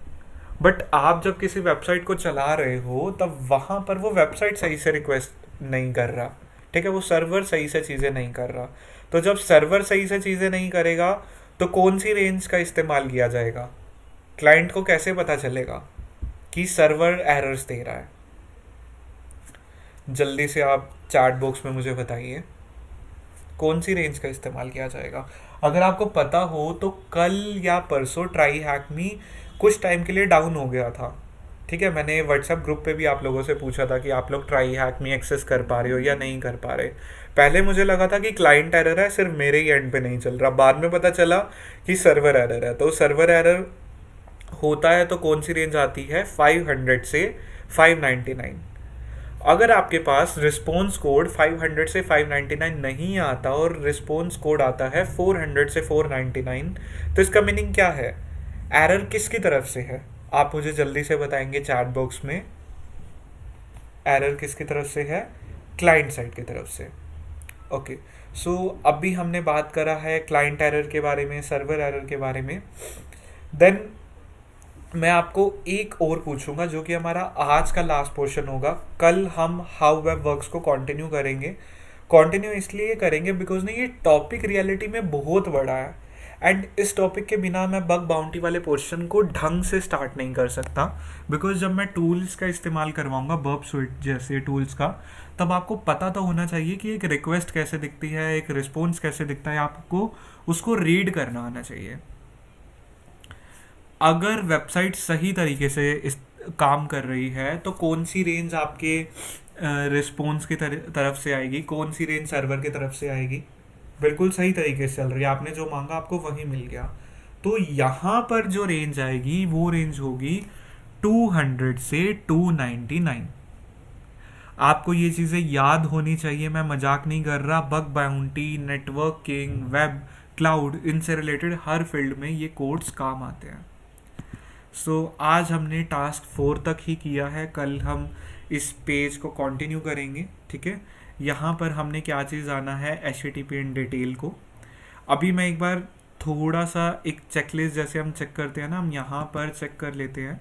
बट आप जब किसी वेबसाइट को चला रहे हो तब वहाँ पर वो वेबसाइट सही से रिक्वेस्ट नहीं कर रहा, ठीक है, वो सर्वर सही से चीज़ें नहीं कर रहा। तो जब सर्वर सही से चीज़ें नहीं करेगा तो कौन सी रेंज का इस्तेमाल किया जाएगा, क्लाइंट को कैसे पता चलेगा कि सर्वर एरर्स दे रहा है। जल्दी से आप चैट बॉक्स में मुझे बताइए कौन सी रेंज का इस्तेमाल किया जाएगा। अगर आपको पता हो तो कल या परसों ट्राई हैक मी कुछ टाइम के लिए डाउन हो गया था, ठीक है, मैंने व्हाट्सएप ग्रुप पे भी आप लोगों से पूछा था कि आप लोग ट्राई हैक मी एक्सेस कर पा रहे हो या नहीं कर पा रहे। पहले मुझे लगा था कि क्लाइंट एरर है, सिर्फ मेरे ही एंड पे नहीं चल रहा, बाद में पता चला कि सर्वर एरर है। तो सर्वर एरर होता है तो कौन सी रेंज आती है, 500 से 599। अगर आपके पास रिस्पॉन्स कोड 500 से 599 नहीं आता और रिस्पॉन्स कोड आता है 400 से 499, तो इसका मीनिंग क्या है, एरर किसकी तरफ से है, आप मुझे जल्दी से बताएंगे चैट बॉक्स में। एरर किसकी तरफ से है, क्लाइंट साइड की तरफ से। ओके, सो अभी हमने बात करा है क्लाइंट एरर के बारे में, सर्वर एरर के बारे में। देन मैं आपको एक और पूछूंगा जो कि हमारा आज का लास्ट पोर्शन होगा। कल हम हाउ वेब वर्क्स को कंटिन्यू करेंगे। कंटिन्यू इसलिए करेंगे बिकॉज ना ये टॉपिक रियलिटी में बहुत बड़ा है एंड इस टॉपिक के बिना मैं बग बाउंटी वाले पोर्शन को ढंग से स्टार्ट नहीं कर सकता, बिकॉज जब मैं टूल्स का इस्तेमाल करवाऊंगा, बर्ब स्विट जैसे टूल्स का, तब आपको पता तो होना चाहिए कि एक रिक्वेस्ट कैसे दिखती है, एक रिस्पॉन्स कैसे दिखता है, आपको उसको रीड करना आना चाहिए। अगर वेबसाइट सही तरीके से इस काम कर रही है तो कौन सी रेंज आपके रिस्पॉन्स की तरफ से आएगी, कौन सी रेंज सर्वर की तरफ से आएगी, बिल्कुल सही तरीके से चल रही है, आपने जो मांगा आपको वही मिल गया। तो यहाँ पर जो रेंज आएगी वो रेंज होगी 200 से 299। आपको ये चीज़ें याद होनी चाहिए, मैं मजाक नहीं कर रहा। Bug bounty, networking, web, cloud, इनसे रिलेटेड हर फील्ड में ये कोड्स काम आते हैं। आज हमने टास्क 4 तक ही किया है, कल हम इस पेज को कंटिन्यू करेंगे। ठीक है, यहाँ पर हमने क्या चीज़ आना है, HTTP इन डिटेल को। अभी मैं एक बार थोड़ा सा एक चेकलिस्ट जैसे हम चेक करते हैं ना, हम यहाँ पर चेक कर लेते हैं।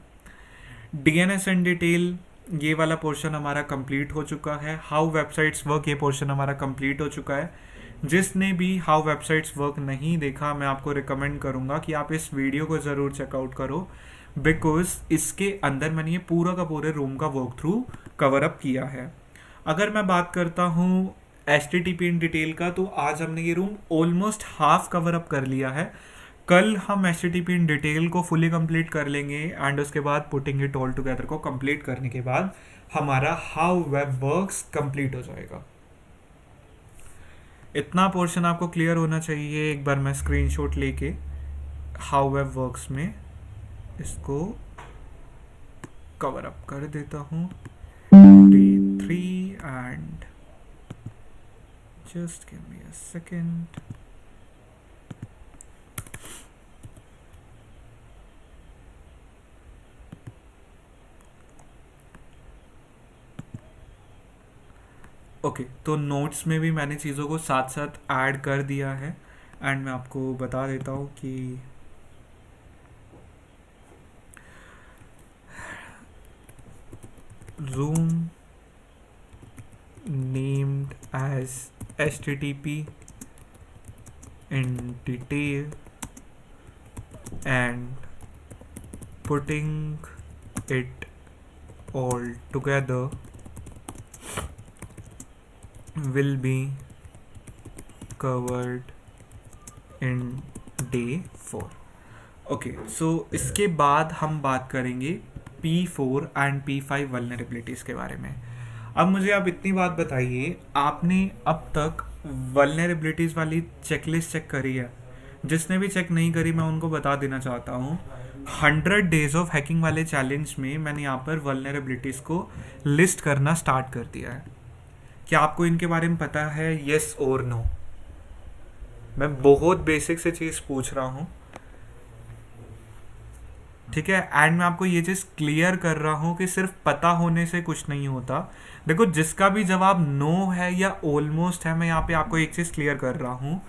DNS इन डिटेल, ये वाला पोर्शन हमारा कंप्लीट हो चुका है। हाउ वेबसाइट्स वर्क, ये पोर्शन हमारा कंप्लीट हो चुका है। जिसने भी हाउ वेबसाइट्स वर्क नहीं देखा, मैं आपको रिकमेंड करूँगा कि आप इस वीडियो को ज़रूर चेकआउट करो, बिकॉज इसके अंदर मैंने ये पूरा का पूरे रूम का वर्क थ्रू कवर अप किया है। अगर मैं बात करता हूँ HTTP इन डिटेल का, तो आज हमने ये room almost half cover up कर लिया है। कल हम HTTP इन डिटेल को फुली कंप्लीट कर लेंगे एंड उसके बाद पुटिंग इट ऑल टुगेदर को कंप्लीट करने के बाद हमारा हाउ वेब वर्क्स कंप्लीट हो जाएगा। इतना पोर्शन आपको क्लियर होना चाहिए। एक बार मैं स्क्रीनशॉट लेके हाउ वेब वर्क्स में इसको कवर अप कर देता हूँ। D3 and just give me a second. Okay, तो नोट्स में भी मैंने चीज़ों को साथ साथ ऐड कर दिया है एंड मैं आपको बता देता हूँ कि room named as HTTP in detail and putting it all together will be covered in day 4। Okay, सो इसके बाद हम बात करेंगे P4 एंड P5 वल्नरेबिलिटीज़ के बारे में। अब मुझे आप इतनी बात बताइए, आपने अब तक वल्नरेबिलिटीज़ वाली चेकलिस्ट चेक करी है? जिसने भी चेक नहीं करी, मैं उनको बता देना चाहता हूँ, 100 डेज ऑफ हैकिंग वाले चैलेंज में मैंने यहाँ पर वल्नरेबिलिटीज़ को लिस्ट करना स्टार्ट कर दिया है। क्या आपको इनके बारे में पता है, येस और नो? मैं बहुत बेसिक से चीज़ पूछ रहा हूँ, ठीक है। एंड मैं आपको ये चीज़ क्लियर कर रहा हूँ कि सिर्फ पता होने से कुछ नहीं होता। देखो, जिसका भी जवाब नो है या ऑलमोस्ट है, मैं यहाँ पे आपको एक चीज़ क्लियर कर रहा हूँ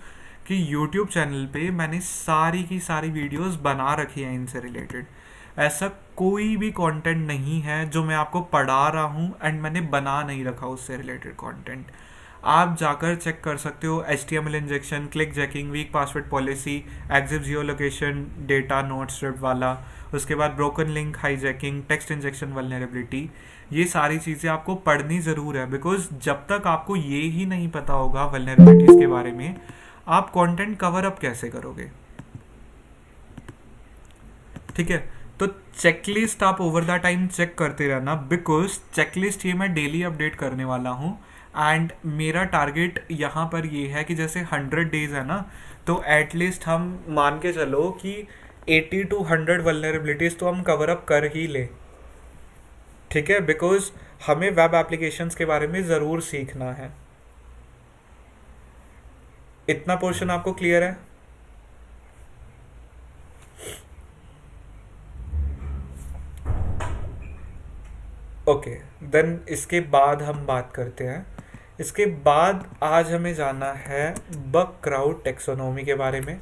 कि यूट्यूब चैनल पे मैंने सारी की सारी वीडियोस बना रखी हैं इनसे रिलेटेड। ऐसा कोई भी कंटेंट नहीं है जो मैं आपको पढ़ा रहा हूँ एंड मैंने बना नहीं रखा उससे रिलेटेड कंटेंट। आप जाकर चेक कर सकते हो, HTML injection, click jacking, week password policy, exit जियो लोकेशन, डेटा नोट स्ट्रिप वाला, उसके बाद broken link hijacking, text injection vulnerability. ये सारी चीज़ें आपको पढ़नी ज़रूर है, बिकॉज जब तक आपको ये ही नहीं पता होगा वल्नरेबिलिटीज़ के बारे में, आप कंटेंट कवर अप कैसे करोगे? ठीक है, तो चेकलिस्ट आप ओवर द टाइम चेक करते रहना, बिकॉज चेकलिस्ट ये मैं डेली अपडेट करने वाला हूँ। एंड मेरा टारगेट यहाँ पर ये है कि जैसे 100 डेज है ना, तो एटलीस्ट हम मान के चलो कि 80 to 100 वल्नरेबिलिटीज़ तो हम कवर अप कर ही ले। ठीक है, बिकॉज हमें वेब एप्लीकेशंस के बारे में ज़रूर सीखना है। इतना पोर्शन आपको क्लियर है? ओके, देन इसके बाद हम बात करते हैं। इसके बाद आज हमें जाना है बग क्राउड टेक्सोनोमी के बारे में।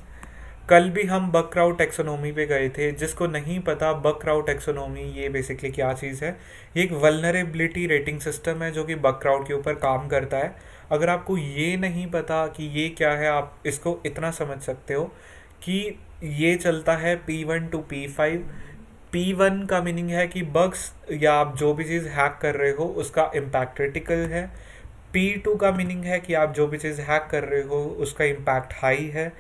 कल भी हम बग क्राउड टेक्सोनोमी पे गए थे। जिसको नहीं पता बग क्राउड टेक्सोनोमी ये बेसिकली क्या चीज़ है, ये एक वल्नरेबिलिटी रेटिंग सिस्टम है जो कि बग क्राउड के ऊपर काम करता है। अगर आपको ये नहीं पता कि ये क्या है, आप इसको इतना समझ सकते हो कि ये चलता है P1 to P5। P1 का मीनिंग है कि बग्स या आप जो भी चीज़ हैक कर रहे हो उसका इम्पैक्ट क्रिटिकल है। P2 का मीनिंग है कि आप जो भी चीज़ हैक कर रहे हो उसका इम्पैक्ट हाई है।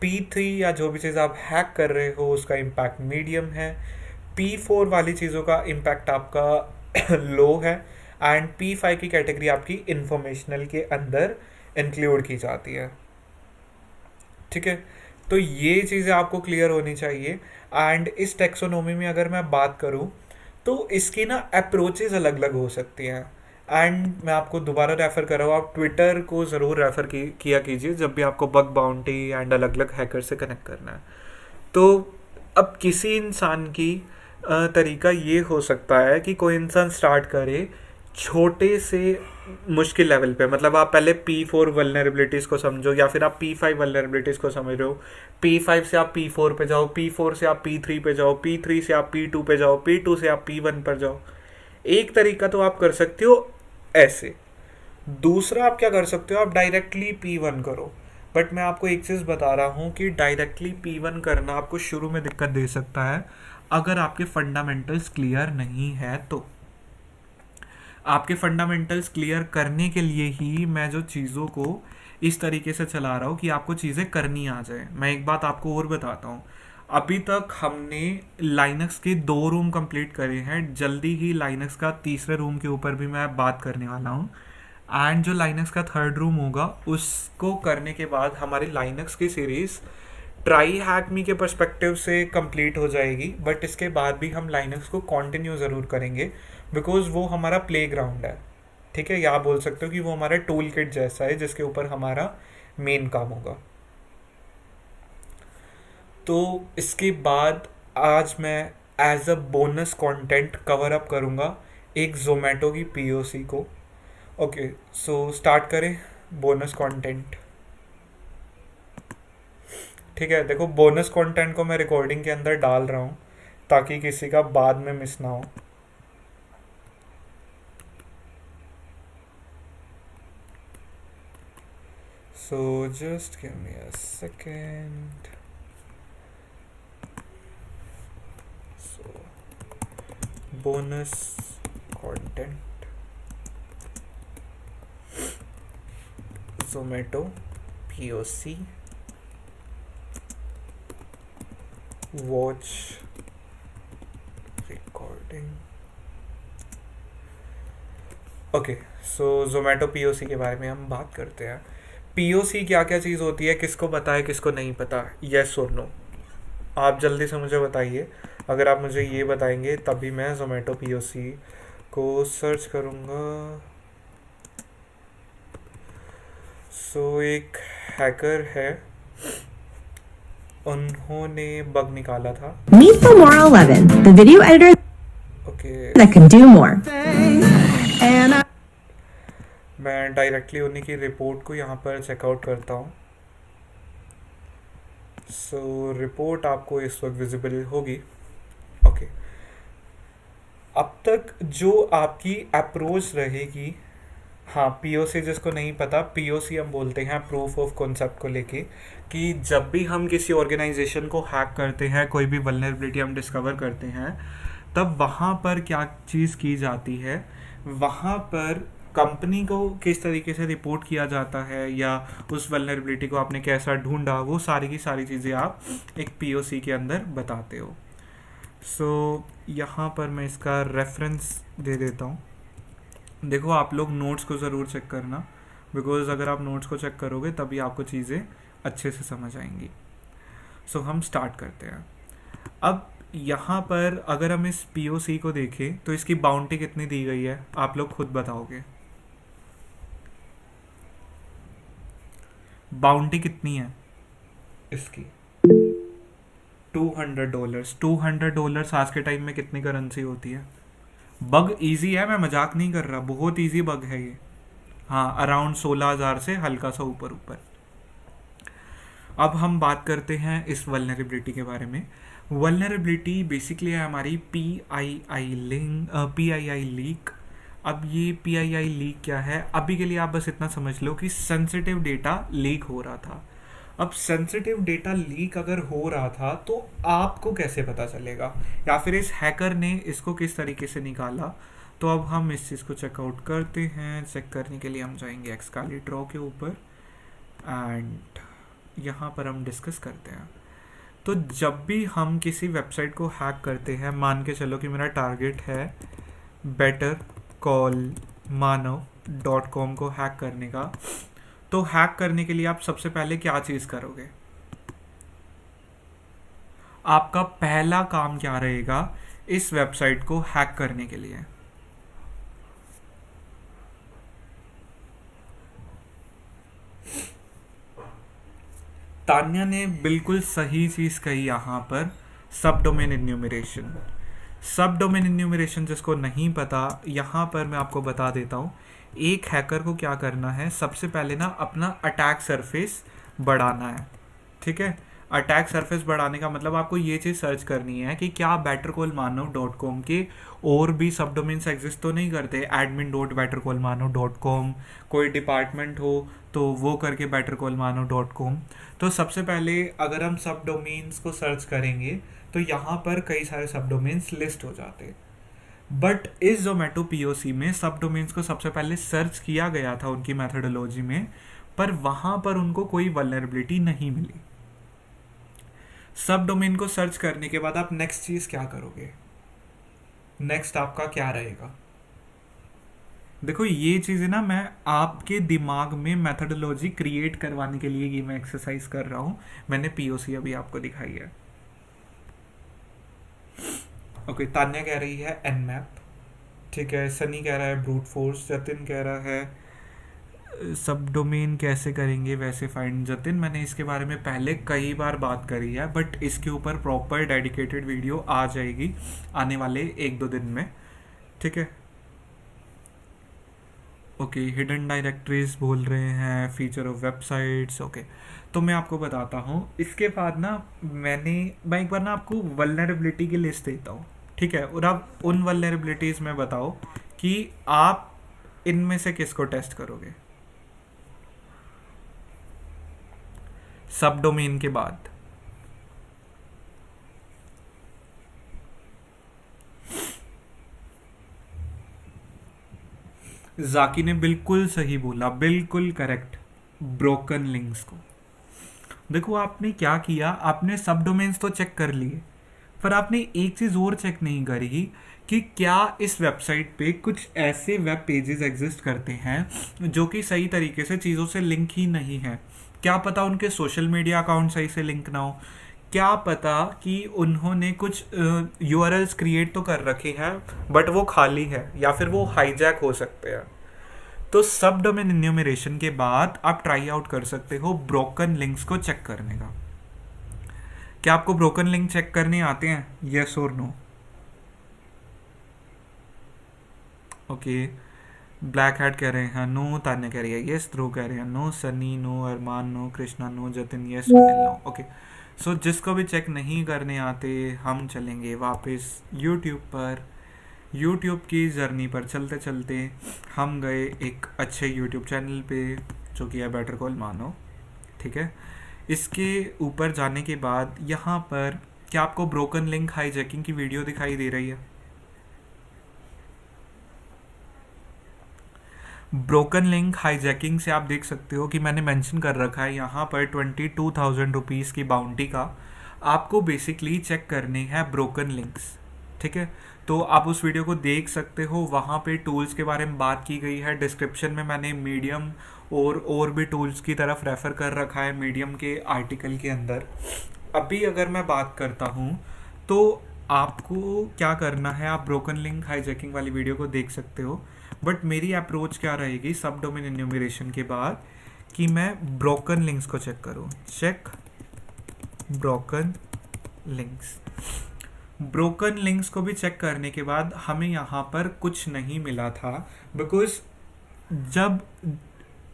P3 या जो भी चीज़ आप हैक कर रहे हो उसका इम्पैक्ट मीडियम है। P4 वाली चीज़ों का इम्पैक्ट आपका लो है। एंड P5 की कैटेगरी आपकी इंफॉर्मेशनल के अंदर इंक्लूड की जाती है। ठीक है, तो ये चीज़ें आपको क्लियर होनी चाहिए। एंड इस टेक्सोनोमी में अगर मैं बात करूँ तो इसकी ना अप्रोचेज अलग अलग हो सकती हैं। एंड मैं आपको दोबारा रेफ़र कर रहा हूँ, आप ट्विटर को ज़रूर रेफ़र किया कीजिए जब भी आपको बग बाउंटी एंड अलग अलग हैकर से कनेक्ट करना है। तो अब किसी इंसान की तरीका ये हो सकता है कि कोई इंसान स्टार्ट करे छोटे से मुश्किल लेवल पे, मतलब आप पहले P4 वल्नरेबिलिटीज़ को समझो, या फिर आप P5 वल्नरेबिलिटीज़ को समझ रहे हो, P5 से आप P4 पे जाओ, P4 से आप P3 पे जाओ, P3 से आप P2 पे जाओ, P2 से आप P1 पर जाओ। एक तरीका तो आप कर सकते हो ऐसे। दूसरा आप क्या कर सकते हो, आप डायरेक्टली P1 करो। बट मैं आपको एक चीज़ बता रहा हूँ कि डायरेक्टली P1 करना आपको शुरू में दिक्कत दे सकता है अगर आपके फंडामेंटल्स क्लियर नहीं है तो। आपके फंडामेंटल्स क्लियर करने के लिए ही मैं जो चीज़ों को इस तरीके से चला रहा हूँ कि आपको चीज़ें करनी आ जाए। मैं एक बात आपको और बताता हूँ, अभी तक हमने लाइनक्स के 2 रूम कंप्लीट करे हैं, जल्दी ही लाइनक्स का तीसरे रूम के ऊपर भी मैं बात करने वाला हूँ। एंड जो लाइनक्स का 3rd रूम होगा उसको करने के बाद हमारी लाइनक्स की सीरीज़ ट्राई हैक मी के पर्सपेक्टिव से कंप्लीट हो जाएगी। बट इसके बाद भी हम लाइनक्स को कंटिन्यू ज़रूर करेंगे बिकॉज वो हमारा प्ले ग्राउंड है। ठीक है, या आप बोल सकते हो कि वो हमारा टूल किट जैसा है जिसके ऊपर हमारा मेन काम होगा। तो इसके बाद आज मैं as a bonus content cover up करूँगा एक जोमेटो की पीओसी को। ओके, सो स्टार्ट करें बोनस कंटेंट। ठीक है, देखो बोनस कंटेंट को मैं रिकॉर्डिंग के अंदर डाल रहा हूँ ताकि किसी का बाद में मिस ना हो। So just give me a second. So bonus content Zomato POC watch recording। Okay, so Zomato POC के बारे में हम बात करते हैं। पीओसी क्या क्या चीज़ होती है, किसको पता है किसको नहीं पता, येस और नो? आप जल्दी से मुझे बताइए। अगर आप मुझे ये बताएंगे तभी मैं जोमेटो पीओसी को सर्च करूँगा। सो एक हैकर है, उन्होंने बग निकाला था। Meet Filmora 11, the video editor okay, that can do more. मैं डायरेक्टली उन्हीं की रिपोर्ट को यहाँ पर चेकआउट करता हूँ। सो रिपोर्ट आपको इस वक्त विजिबल होगी। ओके, अब तक जो आपकी अप्रोच रहेगी, हाँ, पीओसी जिसको नहीं पता, पीओसी हम बोलते हैं प्रूफ ऑफ कॉन्सेप्ट को लेके, कि जब भी हम किसी ऑर्गेनाइजेशन को हैक करते हैं, कोई भी वल्नरेबिलिटी हम डिस्कवर करते हैं, तब वहाँ पर क्या चीज़ की जाती है, वहाँ पर कंपनी को किस तरीके से रिपोर्ट किया जाता है या उस वल्नरेबिलिटी को आपने कैसा ढूंढा, वो सारी की सारी चीज़ें आप एक पीओसी के अंदर बताते हो। सो यहाँ पर मैं इसका रेफरेंस दे देता हूँ। देखो, आप लोग नोट्स को ज़रूर चेक करना, बिकॉज अगर आप नोट्स को चेक करोगे तभी आपको चीज़ें अच्छे से समझ आएंगी। सो हम स्टार्ट करते हैं। अब यहाँ पर अगर हम इस पीओसी को देखें तो इसकी बाउंटी कितनी दी गई है, आप लोग खुद बताओगे। बाउंटी कितनी है इसकी? $200। $200 आज के टाइम में कितनी करेंसी होती है? बग इजी है, मैं मजाक नहीं कर रहा, बहुत इजी बग है ये। हाँ, अराउंड 16,000 से हल्का सा ऊपर ऊपर। अब हम बात करते हैं इस वल्नरेबिलिटी के बारे में। वल्नरेबिलिटी बेसिकली है हमारी PII लीक। अब ये PII लीक क्या है, अभी के लिए आप बस इतना समझ लो कि सेंसिटिव डेटा लीक हो रहा था। अब सेंसिटिव डेटा लीक अगर हो रहा था तो आपको कैसे पता चलेगा, या फिर इस हैकर ने इसको किस तरीके से निकाला? तो अब हम इस चीज़ को चेकआउट करते हैं। चेक करने के लिए हम जाएंगे एक्सकालीड्रॉ के ऊपर एंड यहाँ पर हम डिस्कस करते हैं। तो जब भी हम किसी वेबसाइट को हैक करते हैं, मान के चलो कि मेरा टारगेट है bettercallmanav.com को हैक करने का, तो हैक करने के लिए आप सबसे पहले क्या चीज़ करोगे? आपका पहला काम क्या रहेगा इस वेबसाइट को हैक करने के लिए? तान्या ने बिल्कुल सही चीज कही यहाँ पर, सब डोमेन इन्यूमरेशन। सब डोमेन इन्यूमरेशन जिसको नहीं पता, यहाँ पर मैं आपको बता देता हूँ। एक हैकर को क्या करना है, सबसे पहले ना अपना अटैक सरफेस बढ़ाना है, ठीक है। अटैक सरफेस बढ़ाने का मतलब आपको ये चीज़ सर्च करनी है कि क्या bettercallmanav.com के और भी सब डोमेन्स एग्जिस्ट तो नहीं करते, admin.bettercallmanav.com, कोई डिपार्टमेंट हो तो वो करके bettercallmanav.com। तो सबसे पहले अगर हम सब डोमेन्स को सर्च करेंगे तो यहाँ पर कई सारे सब डोमेन्स लिस्ट हो जाते हैं। बट इस जोमेटो पीओसी में सब डोमेन्स को सबसे पहले सर्च किया गया था उनकी मैथडोलॉजी में, पर वहाँ पर उनको कोई वल्नरेबिलिटी नहीं मिली। सब डोमेन को सर्च करने के बाद आप नेक्स्ट चीज क्या करोगे, नेक्स्ट आपका क्या रहेगा? देखो ये चीज़ें ना मैं आपके दिमाग में मेथडोलॉजी क्रिएट करवाने के लिए ये मैं एक्सरसाइज कर रहा हूँ। मैंने पीओसी अभी आपको दिखाई है। ओके, तान्या कह रही है एनमैप, ठीक है। सनी कह रहा है ब्रूट फोर्स। जतिन कह रहा है सब डोमेन कैसे करेंगे वैसे फाइंड। जतिन, मैंने इसके बारे में पहले कई बार बात करी है, बट इसके ऊपर प्रॉपर डेडिकेटेड वीडियो आ जाएगी आने वाले 1-2 दिन में, ठीक है। ओके, हिडन डायरेक्टरीज बोल रहे हैं, फीचर ऑफ वेबसाइट्स। ओके, तो मैं आपको बताता हूँ। इसके बाद ना मैं एक बार ना आपको वल्नरेबिलिटी की लिस्ट देता हूँ, ठीक है। और आप उन वल्नरेबिलिटीज़ में बताओ कि आप इनमें से किसको टेस्ट करोगे सब डोमेन के बाद। जाकी ने बिल्कुल सही बोला, बिल्कुल करेक्ट, ब्रोकन लिंक्स को। देखो आपने क्या किया, आपने सब डोमेन्स तो चेक कर लिए, पर आपने एक चीज़ और चेक नहीं करी कि क्या इस वेबसाइट पे कुछ ऐसे वेब पेजेस एग्जिस्ट करते हैं जो कि सही तरीके से चीज़ों से लिंक ही नहीं है। क्या पता उनके सोशल मीडिया अकाउंट सही से लिंक ना हो, क्या पता कि उन्होंने कुछ यूआरएल्स क्रिएट तो कर रखे हैं बट वो खाली है, या फिर वो हाईजैक हो सकते हैं। तो सब डोमेन इन्यूमरेशन के बाद आप ट्राई आउट कर सकते हो ब्रोकन लिंक्स को चेक करने का। क्या आपको ब्रोकन लिंक चेक करने आते हैं, यस और नो? ओके, ब्लैक हैट कह रहे हैं नो, तान्या कह रही है यस, ध्रुव कह रहे हैं no, Sunny no, Arman no, Krishna no, Jatin yes, Sunil no. Okay, so जिसको भी चेक नहीं करने आते, हम चलेंगे वापस यूट्यूब पर। यूट्यूब की जर्नी पर चलते चलते हम गए एक अच्छे यूट्यूब चैनल पे जो कि है बेटर कॉल मानो, ठीक है। इसके ऊपर जाने के बाद यहाँ पर क्या आपको ब्रोकन लिंक हाईजैकिंग की वीडियो दिखाई दे रही है? ब्रोकन लिंक हाईजैकिंग से आप देख सकते हो कि मैंने मेंशन कर रखा है यहाँ पर 22,000 रुपीज़ की बाउंटी का आपको बेसिकली चेक करने हैं ब्रोकन लिंक्स, ठीक है। तो आप उस वीडियो को देख सकते हो, वहाँ पे टूल्स के बारे में बात की गई है। डिस्क्रिप्शन में मैंने मीडियम और भी टूल्स की तरफ रेफ़र कर रखा है मीडियम के आर्टिकल के अंदर। अभी अगर मैं बात करता हूँ तो आपको क्या करना है, आप ब्रोकन लिंक हाईजैकिंग वाली वीडियो को देख सकते हो, बट मेरी अप्रोच क्या रहेगी सब डोमेन इन्यूमरेशन के बाद कि मैं ब्रोकन लिंक्स को चेक करूँ। Check broken links. Broken links को भी चेक करने के बाद हमें यहाँ पर कुछ नहीं मिला था, बिकॉज जब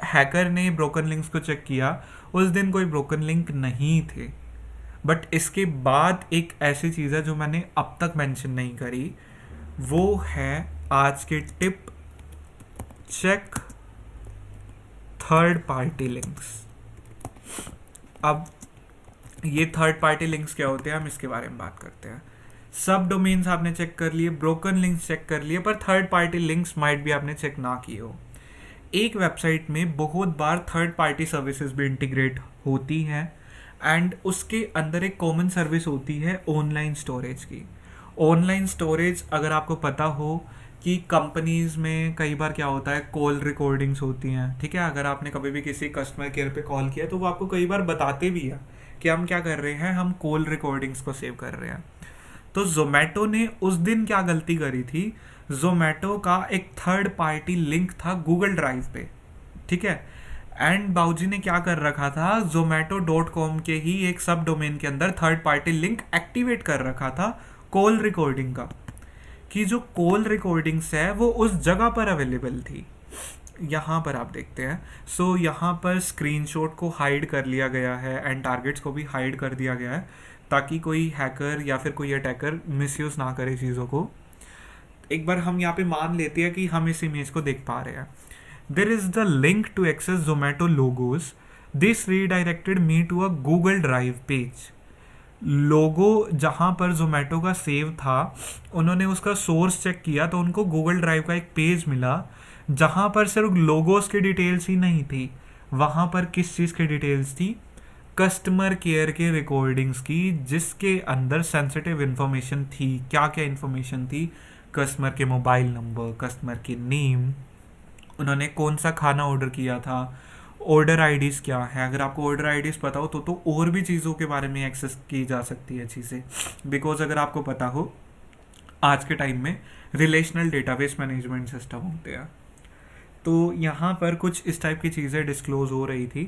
हैकर ने ब्रोकन लिंक्स को चेक किया उस दिन कोई ब्रोकन लिंक नहीं थे। बट इसके बाद एक ऐसी चीज़ है जो मैंने अब तक मेंशन नहीं करी, वो है आज के tip, check third party links. अब ये थर्ड पार्टी लिंक्स क्या होते हैं, हम इसके बारे में बात करते हैं। सब डोमेन्स आपने चेक कर लिए, ब्रोकन लिंक्स चेक कर लिए, पर थर्ड पार्टी लिंक्स माइट भी आपने चेक ना किए हो। एक वेबसाइट में बहुत बार थर्ड पार्टी सर्विसेज भी इंटीग्रेट होती हैं एंड उसके अंदर एक कॉमन सर्विस होती है ऑनलाइन स्टोरेज की। ऑनलाइन स्टोरेज अगर आपको पता हो कि कंपनीज़ में कई बार क्या होता है, कॉल रिकॉर्डिंग्स होती हैं, ठीक है। अगर आपने कभी भी किसी कस्टमर केयर पे कॉल किया तो वो आपको कई बार बताते भी हैं कि हम क्या कर रहे हैं, हम कॉल रिकॉर्डिंग्स को सेव कर रहे हैं। तो जोमेटो ने उस दिन क्या गलती करी थी, जोमेटो का एक थर्ड पार्टी लिंक था गूगल ड्राइव पे, ठीक है। एंड बाऊजी ने क्या कर रखा था, zomato.com के ही एक सब डोमेन के अंदर थर्ड पार्टी लिंक एक्टिवेट कर रखा था कॉल रिकॉर्डिंग का, कि जो कॉल रिकॉर्डिंग्स है वो उस जगह पर अवेलेबल थी। यहाँ पर आप देखते हैं, सो यहाँ पर स्क्रीनशॉट को हाइड कर लिया गया है एंड टारगेट्स को भी हाइड कर दिया गया है, ताकि कोई हैकर या फिर कोई अटैकर मिसयूज़ ना करे चीज़ों को। एक बार हम यहाँ पे मान लेते हैं कि हम इस इमेज को देख पा रहे हैं। There is the link to access Zomato logos, this redirected me to a Google Drive page. Logo जहाँ पर जोमेटो का सेव था, उन्होंने उसका सोर्स चेक किया तो उनको गूगल ड्राइव का एक पेज मिला जहाँ पर सिर्फ लोगोस की डिटेल्स ही नहीं थी, वहाँ पर किस चीज़ की डिटेल्स थी, कस्टमर केयर के रिकॉर्डिंग्स की, जिसके अंदर सेंसिटिव इन्फॉर्मेशन थी। क्या क्या इन्फॉर्मेशन थी, कस्टमर के मोबाइल नंबर, कस्टमर की नेम, उन्होंने कौन सा खाना ऑर्डर किया था, ऑर्डर आईडीज़ क्या है। अगर आपको ऑर्डर आईडीज़ पता हो तो और भी चीज़ों के बारे में एक्सेस की जा सकती है चीज़ें, बिकॉज अगर आपको पता हो आज के टाइम में रिलेशनल डेटाबेस मैनेजमेंट सिस्टम होते हैं। तो यहाँ पर कुछ इस टाइप की चीज़ें डिस्क्लोज हो रही थी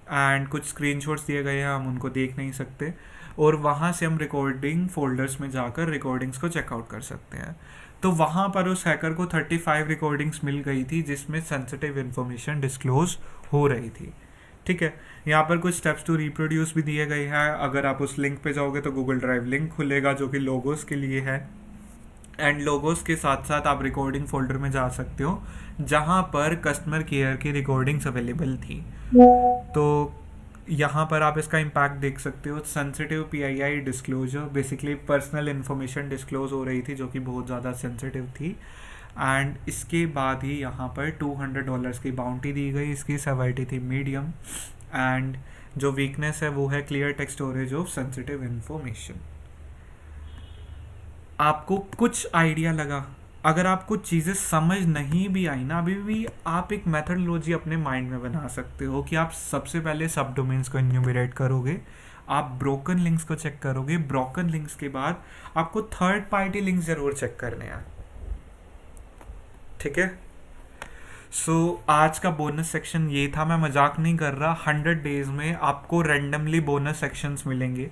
एंड कुछ स्क्रीनशॉट्स दिए गए हैं, हम उनको देख नहीं सकते, और वहाँ से हम रिकॉर्डिंग फोल्डर्स में जाकर रिकॉर्डिंग्स को चेकआउट कर सकते हैं। तो वहाँ पर उस हैकर को 35 रिकॉर्डिंग्स मिल गई थी जिसमें सेंसिटिव इन्फॉर्मेशन डिस्क्लोज हो रही थी, ठीक है। यहाँ पर कुछ स्टेप्स टू रिप्रोड्यूस भी दिए गए हैं। अगर आप उस लिंक पे जाओगे तो गूगल ड्राइव लिंक खुलेगा जो कि लोगोस के लिए है, एंड लोगोस के साथ साथ आप रिकॉर्डिंग फोल्डर में जा सकते हो जहाँ पर कस्टमर केयर की रिकॉर्डिंग्स अवेलेबल थी। तो यहाँ पर आप इसका इम्पैक्ट देख सकते हो। Sensitive PII disclosure, basically personal information disclose हो रही थी जो कि बहुत ज़्यादा सेंसिटिव थी, एंड इसके बाद ही यहाँ पर $200 की बाउंटी दी गई। इसकी सेवरिटी थी मीडियम, एंड जो वीकनेस है वो है clear text storage of sensitive information. आपको कुछ आइडिया लगा? अगर आपको चीज़ें समझ नहीं भी आई ना, अभी भी आप एक मेथडोलॉजी अपने माइंड में बना सकते हो कि आप सबसे पहले सब डोमेन्स को इन्यूमरेट करोगे, आप ब्रोकन लिंक्स को चेक करोगे, ब्रोकन लिंक्स के बाद आपको थर्ड पार्टी लिंक्स ज़रूर चेक करने हैं, ठीक है। सो आज का बोनस सेक्शन ये था, मैं मजाक नहीं कर रहा। 100 डेज में आपको रैंडमली बोनस सेक्शंस मिलेंगे,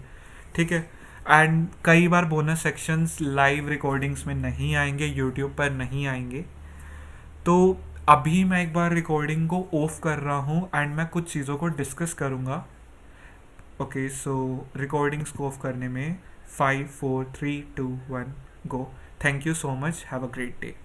ठीक है। एंड कई बार बोनस सेक्शंस लाइव रिकॉर्डिंग्स में नहीं आएंगे, यूट्यूब पर नहीं आएंगे। तो अभी मैं एक बार रिकॉर्डिंग को ऑफ कर रहा हूँ एंड मैं कुछ चीज़ों को डिस्कस करूँगा। ओके, सो रिकॉर्डिंग्स को ऑफ करने में 5 4 3 2 1 go. Thank you so much, have a great day.